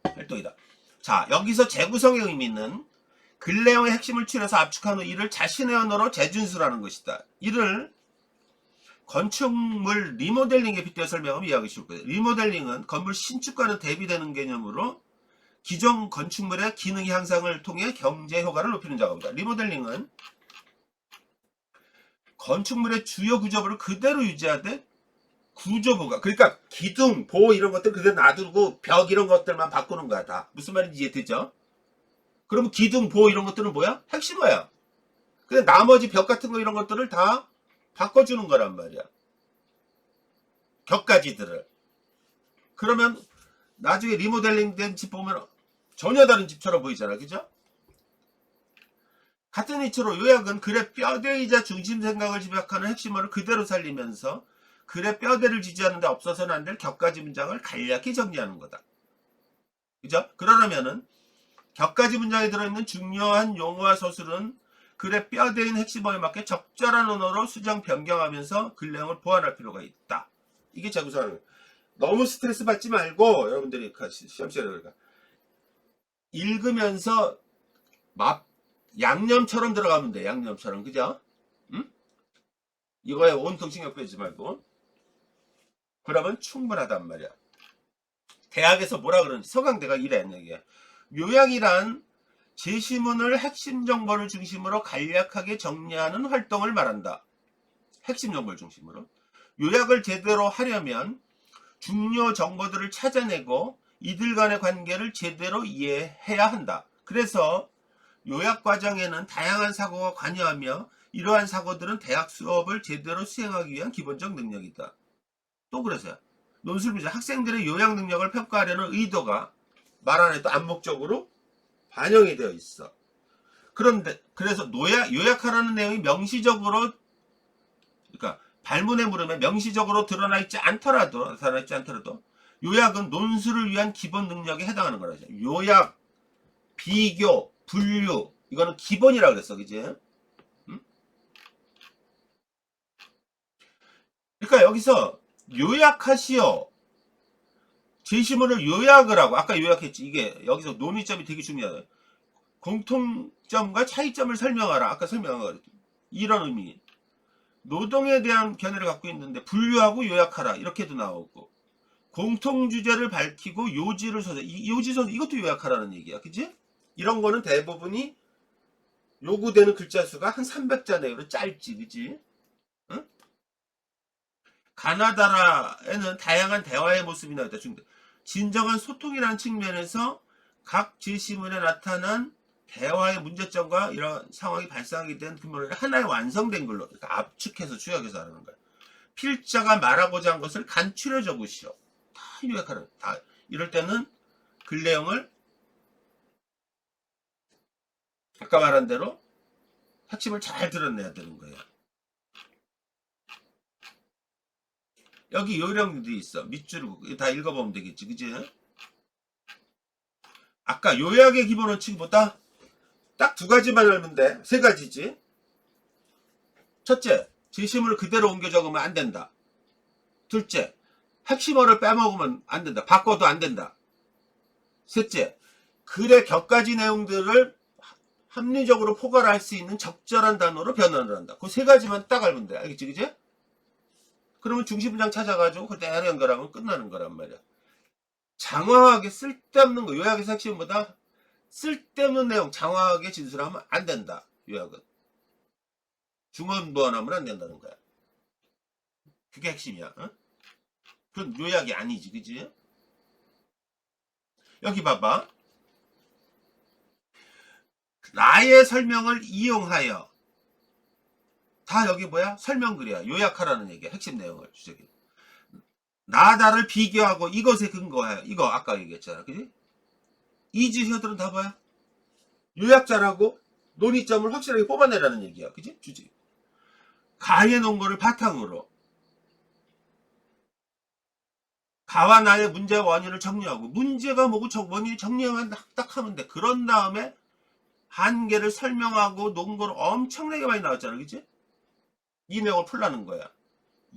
활동이다. 자, 여기서 재구성의 의미는 글 내용의 핵심을 추려서 압축한 후 이를 자신의 언어로 재준수라는 것이다. 이를 건축물 리모델링에 빗대어 설명하면 이해하기 쉬울 거예요. 리모델링은 건물 신축과는 대비되는 개념으로 기존 건축물의 기능 향상을 통해 경제 효과를 높이는 작업이다. 리모델링은 건축물의 주요 구조물을 그대로 유지하되 구조보가, 그러니까 기둥, 보 이런 것들 그대로 놔두고 벽 이런 것들만 바꾸는 거야. 다 무슨 말인지 이해되죠? 그러면 기둥, 보 이런 것들은 뭐야? 핵심어야. 근데 나머지 벽 같은 거 이런 것들을 다 바꿔주는 거란 말이야. 격가지들을. 그러면 나중에 리모델링 된 집 보면 전혀 다른 집처럼 보이잖아. 그죠? 같은 이치로 요약은 글의 뼈대이자 중심 생각을 집약하는 핵심어를 그대로 살리면서 글의 뼈대를 지지하는 데 없어서는 안 될 격가지 문장을 간략히 정리하는 거다. 그죠? 그러려면은 격가지 문장에 들어있는 중요한 용어와 서술은 글의 뼈대인 핵심어에 맞게 적절한 언어로 수정 변경하면서 글 내용을 보완할 필요가 있다. 이게 제 구성하는 거예요. 너무 스트레스 받지 말고 여러분들이 시험 시간에 그러니까 읽으면서 양념처럼 들어가면 돼. 양념처럼. 그죠? 응? 이거에 온통 신경 빼지 말고. 그러면 충분하단 말이야. 대학에서 뭐라 그러는지 서강대가 이래 얘기야. 요약이란 제시문을 핵심 정보를 중심으로 간략하게 정리하는 활동을 말한다. 핵심 정보를 중심으로. 요약을 제대로 하려면 중요 정보들을 찾아내고 이들 간의 관계를 제대로 이해해야 한다. 그래서 요약 과정에는 다양한 사고가 관여하며 이러한 사고들은 대학 수업을 제대로 수행하기 위한 기본적 능력이다. 또 그래서요. 논술비자 학생들의 요약 능력을 평가하려는 의도가 말 안에 또 암묵적으로 반영이 되어 있어. 그런데 그래서 요약하라는 내용이 명시적으로 그러니까 발문의 물음에 명시적으로 드러나 있지 않더라도 요약은 논술을 위한 기본 능력에 해당하는 거라죠. 요약, 비교, 분류 이거는 기본이라고 그랬어. 그지? 응? 그러니까 여기서 요약하시오. 제시문을 요약을 하고 아까 요약했지. 이게 여기서 논의점이 되게 중요하다. 공통점과 차이점을 설명하라. 아까 설명한 거 이런 의미. 노동에 대한 견해를 갖고 있는데 분류하고 요약하라. 이렇게도 나오고 공통주제를 밝히고 요지를 서서 요지 서서 이것도 요약하라는 얘기야. 그치? 이런 거는 대부분이 요구되는 글자 수가 한 300자 내외로 짧지. 그치? 응? 가나다라에는 다양한 대화의 모습이 나왔다. 진정한 소통이라는 측면에서 각 제시문에 나타난 대화의 문제점과 이런 상황이 발생하게 된 근본을 하나의 완성된 글로 그러니까 압축해서 추역해서 하는 거야. 필자가 말하고자 한 것을 간추려 적으시오. 다 요약하는 다 이럴 때는 글 내용을 아까 말한 대로 핵심을 잘 드러내야 되는 거예요. 여기 요령들이 있어. 밑줄 다 읽어보면 되겠지. 그지? 아까 요약의 기본 원칙보다 딱 두 가지만 알면 돼. 세 가지지. 첫째, 제시문을 그대로 옮겨 적으면 안 된다. 둘째, 핵심어를 빼먹으면 안 된다. 바꿔도 안 된다. 셋째, 글의 격가지 내용들을 합리적으로 포괄할 수 있는 적절한 단어로 변환을 한다. 그 세 가지만 딱 알면 돼. 알겠지? 그지? 그러면 중심문장 찾아가지고 그대로 연결하면 끝나는 거란 말이야. 장황하게 쓸데없는 거, 요약의 핵심보다 쓸데없는 내용 장황하게 진술하면 안 된다. 요약은. 중언부언하면 안 된다는 거야. 그게 핵심이야. 어? 그건 요약이 아니지. 그지? 여기 봐봐. 나의 설명을 이용하여 다 여기 뭐야? 설명글이야. 요약하라는 얘기야. 핵심 내용을 주제기. 나다를 비교하고 이것에 근거하여 이거 아까 얘기했잖아. 그지? 이 지시어들은 다 뭐야? 요약자라고 논의점을 확실하게 뽑아내라는 얘기야. 그지? 주제. 가해놓은 거를 바탕으로 가와 나의 문제와 원인을 정리하고 문제가 뭐고 원인이 정리하면 딱 하면 돼. 그런 다음에 한계를 설명하고 놓은 걸 엄청나게 많이 나왔잖아. 그치? 이 내용을 풀라는 거야.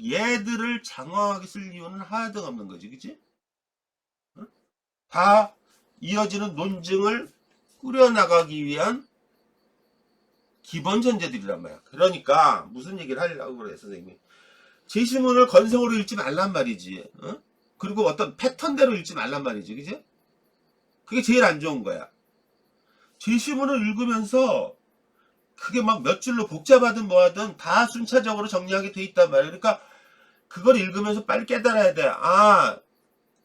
얘들을 장황하게 쓸 이유는 하등 없는 거지. 그치? 어? 다 이어지는 논증을 꾸려나가기 위한 기본 전제들이란 말이야. 그러니까 무슨 얘기를 하려고 그래 선생님이. 제시문을 건성으로 읽지 말란 말이지. 어? 그리고 어떤 패턴대로 읽지 말란 말이지. 그치? 그게 제일 안 좋은 거야. 제시문을 읽으면서 그게 막 몇 줄로 복잡하든 뭐하든 다 순차적으로 정리하게 돼 있단 말이야. 그러니까 그걸 읽으면서 빨리 깨달아야 돼. 아,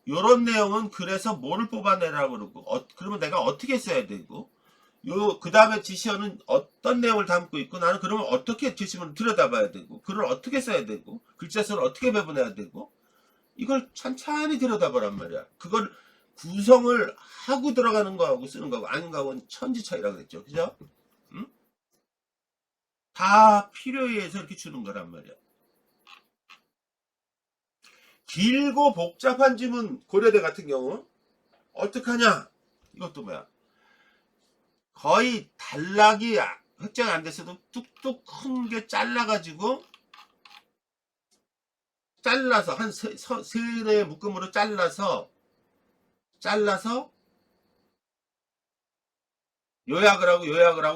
요런 내용은 그래서 뭐를 뽑아내라고 그러고 그러면 내가 어떻게 써야 되고 그 다음에 지시어는 어떤 내용을 담고 있고 나는 그러면 어떻게 제시문을 들여다봐야 되고 글을 어떻게 써야 되고 글자 수를 어떻게 배분해야 되고 이걸 찬찬히 들여다보란 말이야. 그걸 구성을 하고 들어가는 거하고 쓰는 거하고 아닌 거하고는 천지 차이라 그랬죠. 그죠? 응? 다 필요에 의해서 이렇게 주는 거란 말이야. 길고 복잡한 지문 고려대 같은 경우 어떡하냐? 이것도 뭐야? 거의 단락이 획정 안 됐어도 뚝뚝 큰 게 잘라가지고 잘라서 한 세네의 묶음으로 잘라서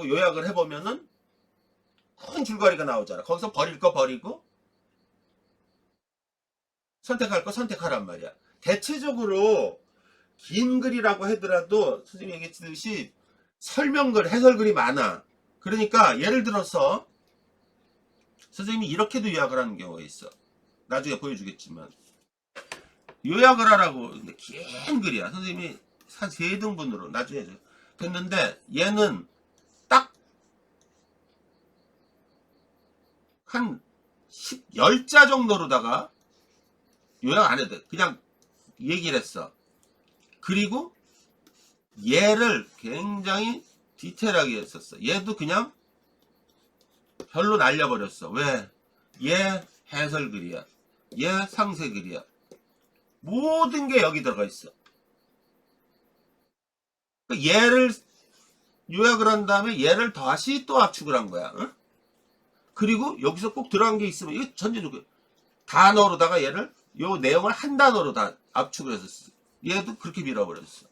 요약을 해보면은 큰 줄거리가 나오잖아. 거기서 버릴 거 버리고 선택할 거 선택하란 말이야. 대체적으로 긴 글이라고 하더라도 선생님이 얘기했듯이 설명글, 해설글이 많아. 그러니까 예를 들어서 선생님이 이렇게도 요약을 하는 경우가 있어. 나중에 보여주겠지만 요약을 하라고. 근데 긴 글이야. 선생님이 한 3등분으로 나중에 됐는데 얘는 딱 한 10자 정도로다가 요약 안 해도 돼. 그냥 얘기를 했어. 그리고 얘를 굉장히 디테일하게 했었어. 얘도 그냥 별로 날려버렸어. 왜? 얘 해설글이야. 얘 상세글이야. 모든 게 여기 들어가 있어. 얘를 요약을 한 다음에 얘를 다시 또 압축을 한 거야. 응? 그리고 여기서 꼭 들어간 게 있으면 이게 전체적으로 단어로다가 얘를 요 내용을 한 단어로 다 압축을 했었어. 얘도 그렇게 밀어버렸어.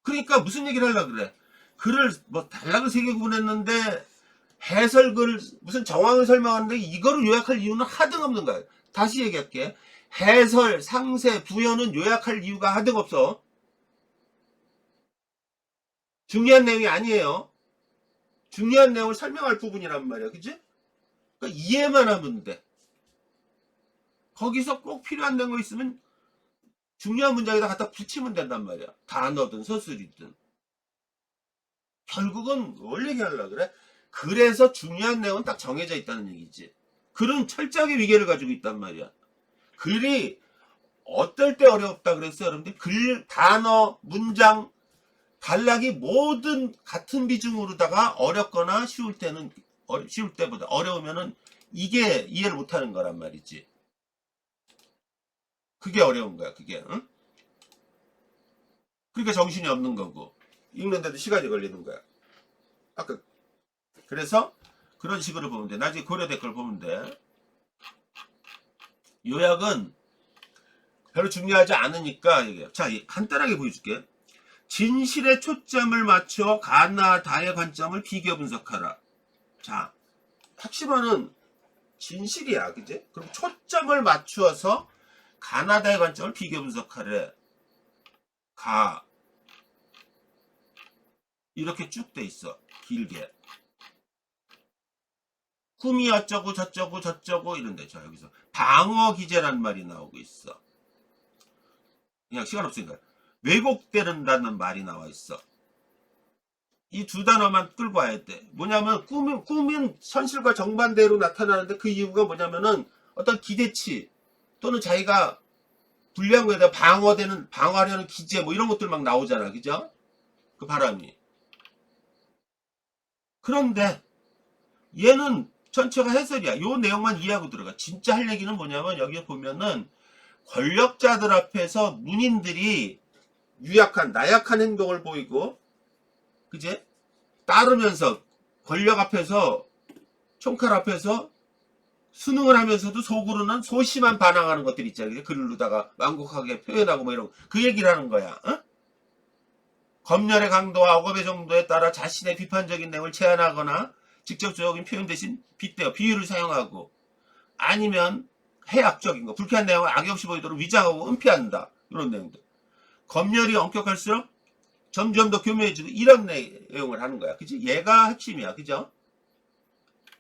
그러니까 무슨 얘기를 하려고 그래? 글을 뭐 단락을 3개 구분했는데 해설글 무슨 정황을 설명하는데 이거를 요약할 이유는 하등 없는 거야. 다시 얘기할게. 해설, 상세, 부연은 요약할 이유가 하등 없어. 중요한 내용이 아니에요. 중요한 내용을 설명할 부분이란 말이야. 그치? 그러니까 이해만 하면 돼. 거기서 꼭 필요한 거 있으면 중요한 문장에다 갖다 붙이면 된단 말이야. 단어든 서술이든. 결국은 뭘 얘기하려고 그래? 그래서 중요한 내용은 딱 정해져 있다는 얘기지. 글은 철저하게 위계를 가지고 있단 말이야. 글이 어떨 때 어렵다 그랬어요, 여러분들? 글, 단어, 문장, 단락이 모든 같은 비중으로다가 어렵거나 쉬울 때보다 어려우면은 이게 이해를 못하는 거란 말이지. 그게 어려운 거야, 그게. 응? 그러니까 정신이 없는 거고 읽는데도 시간이 걸리는 거야. 아까 그래서 그런 식으로 보면 돼. 나중에 고려될 걸 보면 돼. 요약은 별로 중요하지 않으니까. 자, 간단하게 보여줄게. 진실에 초점을 맞춰 가나다의 관점을 비교 분석하라. 자, 핵심어는 진실이야, 그지? 그럼 초점을 맞추어서 가나다의 관점을 비교 분석하래. 가 이렇게 쭉 돼 있어. 길게. 꿈이 어쩌고 저쩌고 이런데. 자, 여기서 방어 기제라는 말이 나오고 있어. 그냥 시간 없으니까 왜곡되는다는 말이 나와 있어. 이 두 단어만 끌고 와야 돼. 뭐냐면 꿈은 현실과 정반대로 나타나는데 그 이유가 뭐냐면은 어떤 기대치 또는 자기가 불리한 거에다 방어하려는 기제 뭐 이런 것들 막 나오잖아. 그죠? 그 바람이. 그런데 얘는 전체가 해설이야. 요 내용만 이해하고 들어가. 진짜 할 얘기는 뭐냐면 여기 보면은 권력자들 앞에서 문인들이 나약한 행동을 보이고 그제 따르면서 권력 앞에서 총칼 앞에서 순응을 하면서도 속으로는 소심한 반항하는 것들 있잖아요. 글로다가 완곡하게 표현하고 뭐 이런 그 얘기를 하는 거야. 어? 검열의 강도와 억압의 정도에 따라 자신의 비판적인 내용을 제안하거나 직접적인 표현 대신 빗대어 비유를 사용하고 아니면 해악적인 거 불쾌한 내용을 악역시 보이도록 위장하고 은폐한다. 이런 내용들. 검열이 엄격할수록 점점 더 교묘해지고 이런 내용을 하는 거야. 그치? 얘가 핵심이야. 그죠?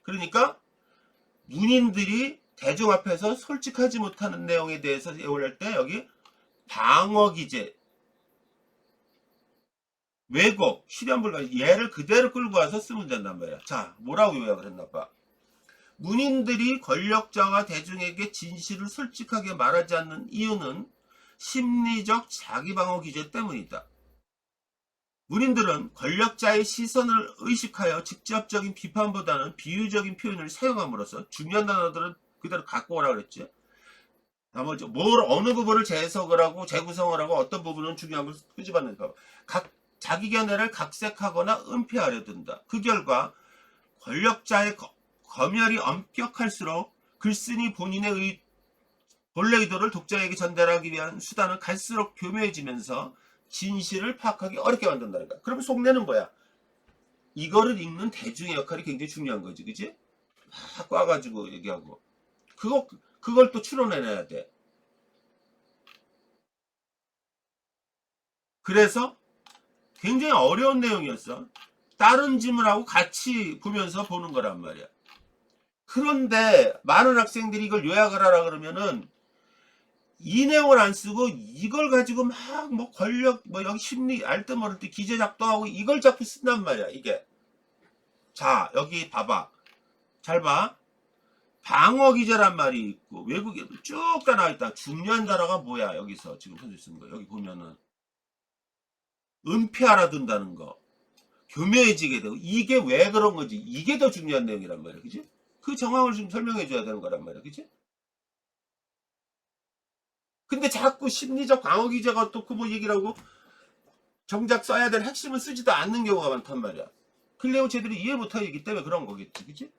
그러니까 문인들이 대중 앞에서 솔직하지 못하는 내용에 대해서 예언할 때 여기 방어기제, 왜곡, 실현불가 얘를 그대로 끌고 와서 쓰면 된단 말이야. 자, 뭐라고 요약을 했나 봐. 문인들이 권력자와 대중에게 진실을 솔직하게 말하지 않는 이유는 심리적 자기방어 기제 때문이다. 문인들은 권력자의 시선을 의식하여 직접적인 비판보다는 비유적인 표현을 사용함으로써 중요한 단어들은 그대로 갖고 오라 그랬지. 나머지 어느 부분을 재해석을 하고 재구성을 하고 어떤 부분은 중요한 걸 끄집어내는 자기 견해를 각색하거나 은폐하려 든다. 그 결과 권력자의 검열이 엄격할수록 글쓴이 본인의 본래 의도를 독자에게 전달하기 위한 수단은 갈수록 교묘해지면서 진실을 파악하기 어렵게 만든다는 거야. 그러면 속내는 뭐야? 이거를 읽는 대중의 역할이 굉장히 중요한 거지, 그지? 막 꽈가지고 얘기하고 그걸 또 추론해내야 돼. 그래서 굉장히 어려운 내용이었어. 다른 질문하고 같이 보면서 보는 거란 말이야. 그런데 많은 학생들이 이걸 요약을 하라 그러면은 이 내용을 안 쓰고 이걸 가지고 막 뭐 권력 뭐 여기 심리 알듯 모를 때 기재 작동하고 이걸 자꾸 쓴단 말이야. 이게 자 여기 봐봐, 잘 봐. 방어 기제란 말이 있고 외국에 쭉 다 나와있다. 중요한 단어가 뭐야? 여기서 지금 현재 쓰는 거 여기 보면은 은폐 알아둔다는 거, 교묘해지게 되고, 이게 왜 그런 거지? 이게 더 중요한 내용이란 말이야, 그치? 그 정황을 좀 설명해 줘야 되는 거란 말이야, 그치? 근데 자꾸 심리적 방어 기제가 또 그 뭐 얘기를 하고 정작 써야 될 핵심을 쓰지도 않는 경우가 많단 말이야. 클레오 제들이 이해 못하기 때문에 그런 거겠지, 그치?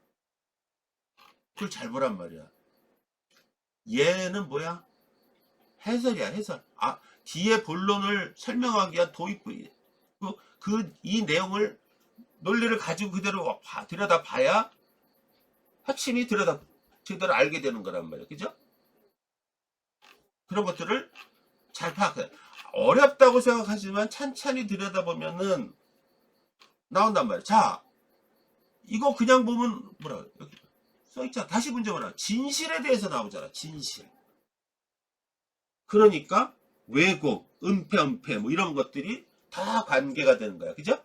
그걸 잘 보란 말이야. 얘는 뭐야? 해설이야, 해설. 아, 뒤에 본론을 설명하기 위한 도입부야. 이 내용을, 논리를 가지고 그대로 들여다 봐야 핵심이 제대로 알게 되는 거란 말이야. 그죠? 그런 것들을 잘 파악해. 어렵다고 생각하지만 찬찬히 들여다보면은 나온단 말이야. 자, 이거 그냥 보면 뭐라 여기 써있잖아. 다시 문제 보라. 진실에 대해서 나오잖아. 진실. 그러니까 왜곡, 은폐 뭐 이런 것들이 다 관계가 되는 거야. 그죠?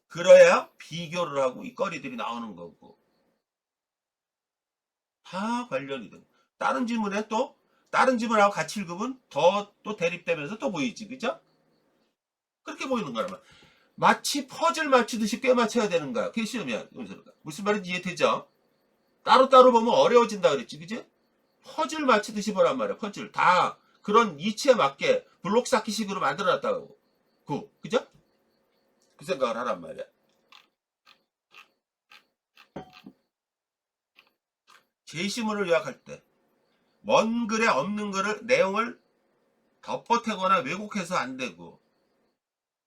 그래야 비교를 하고 이 거리들이 나오는 거고. 다 관련이 돼. 다른 질문에 또 다른 질문하고 같이 읽으면 더 또 대립되면서 또 보이지, 그죠? 그렇게 보이는 거란 말이야. 마치 퍼즐 맞추듯이 꽤 맞춰야 되는 거야. 그게 시험이야. 무슨 말인지 이해되죠? 따로따로 보면 어려워진다 그랬지, 그지? 퍼즐 맞추듯이 보란 말이야. 퍼즐 다 그런 이치에 맞게 블록 쌓기식으로 만들어놨다고. 그죠? 그 생각을 하란 말이야. 제시문을 요약할 때 먼 글에 없는 글을 내용을 덮어태거나 왜곡해서 안 되고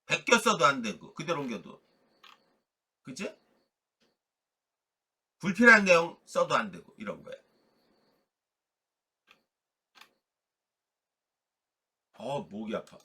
베껴 써도 안 되고 그대로 옮겨도, 그치? 불필요한 내용 써도 안 되고 이런 거야. 목이 아파.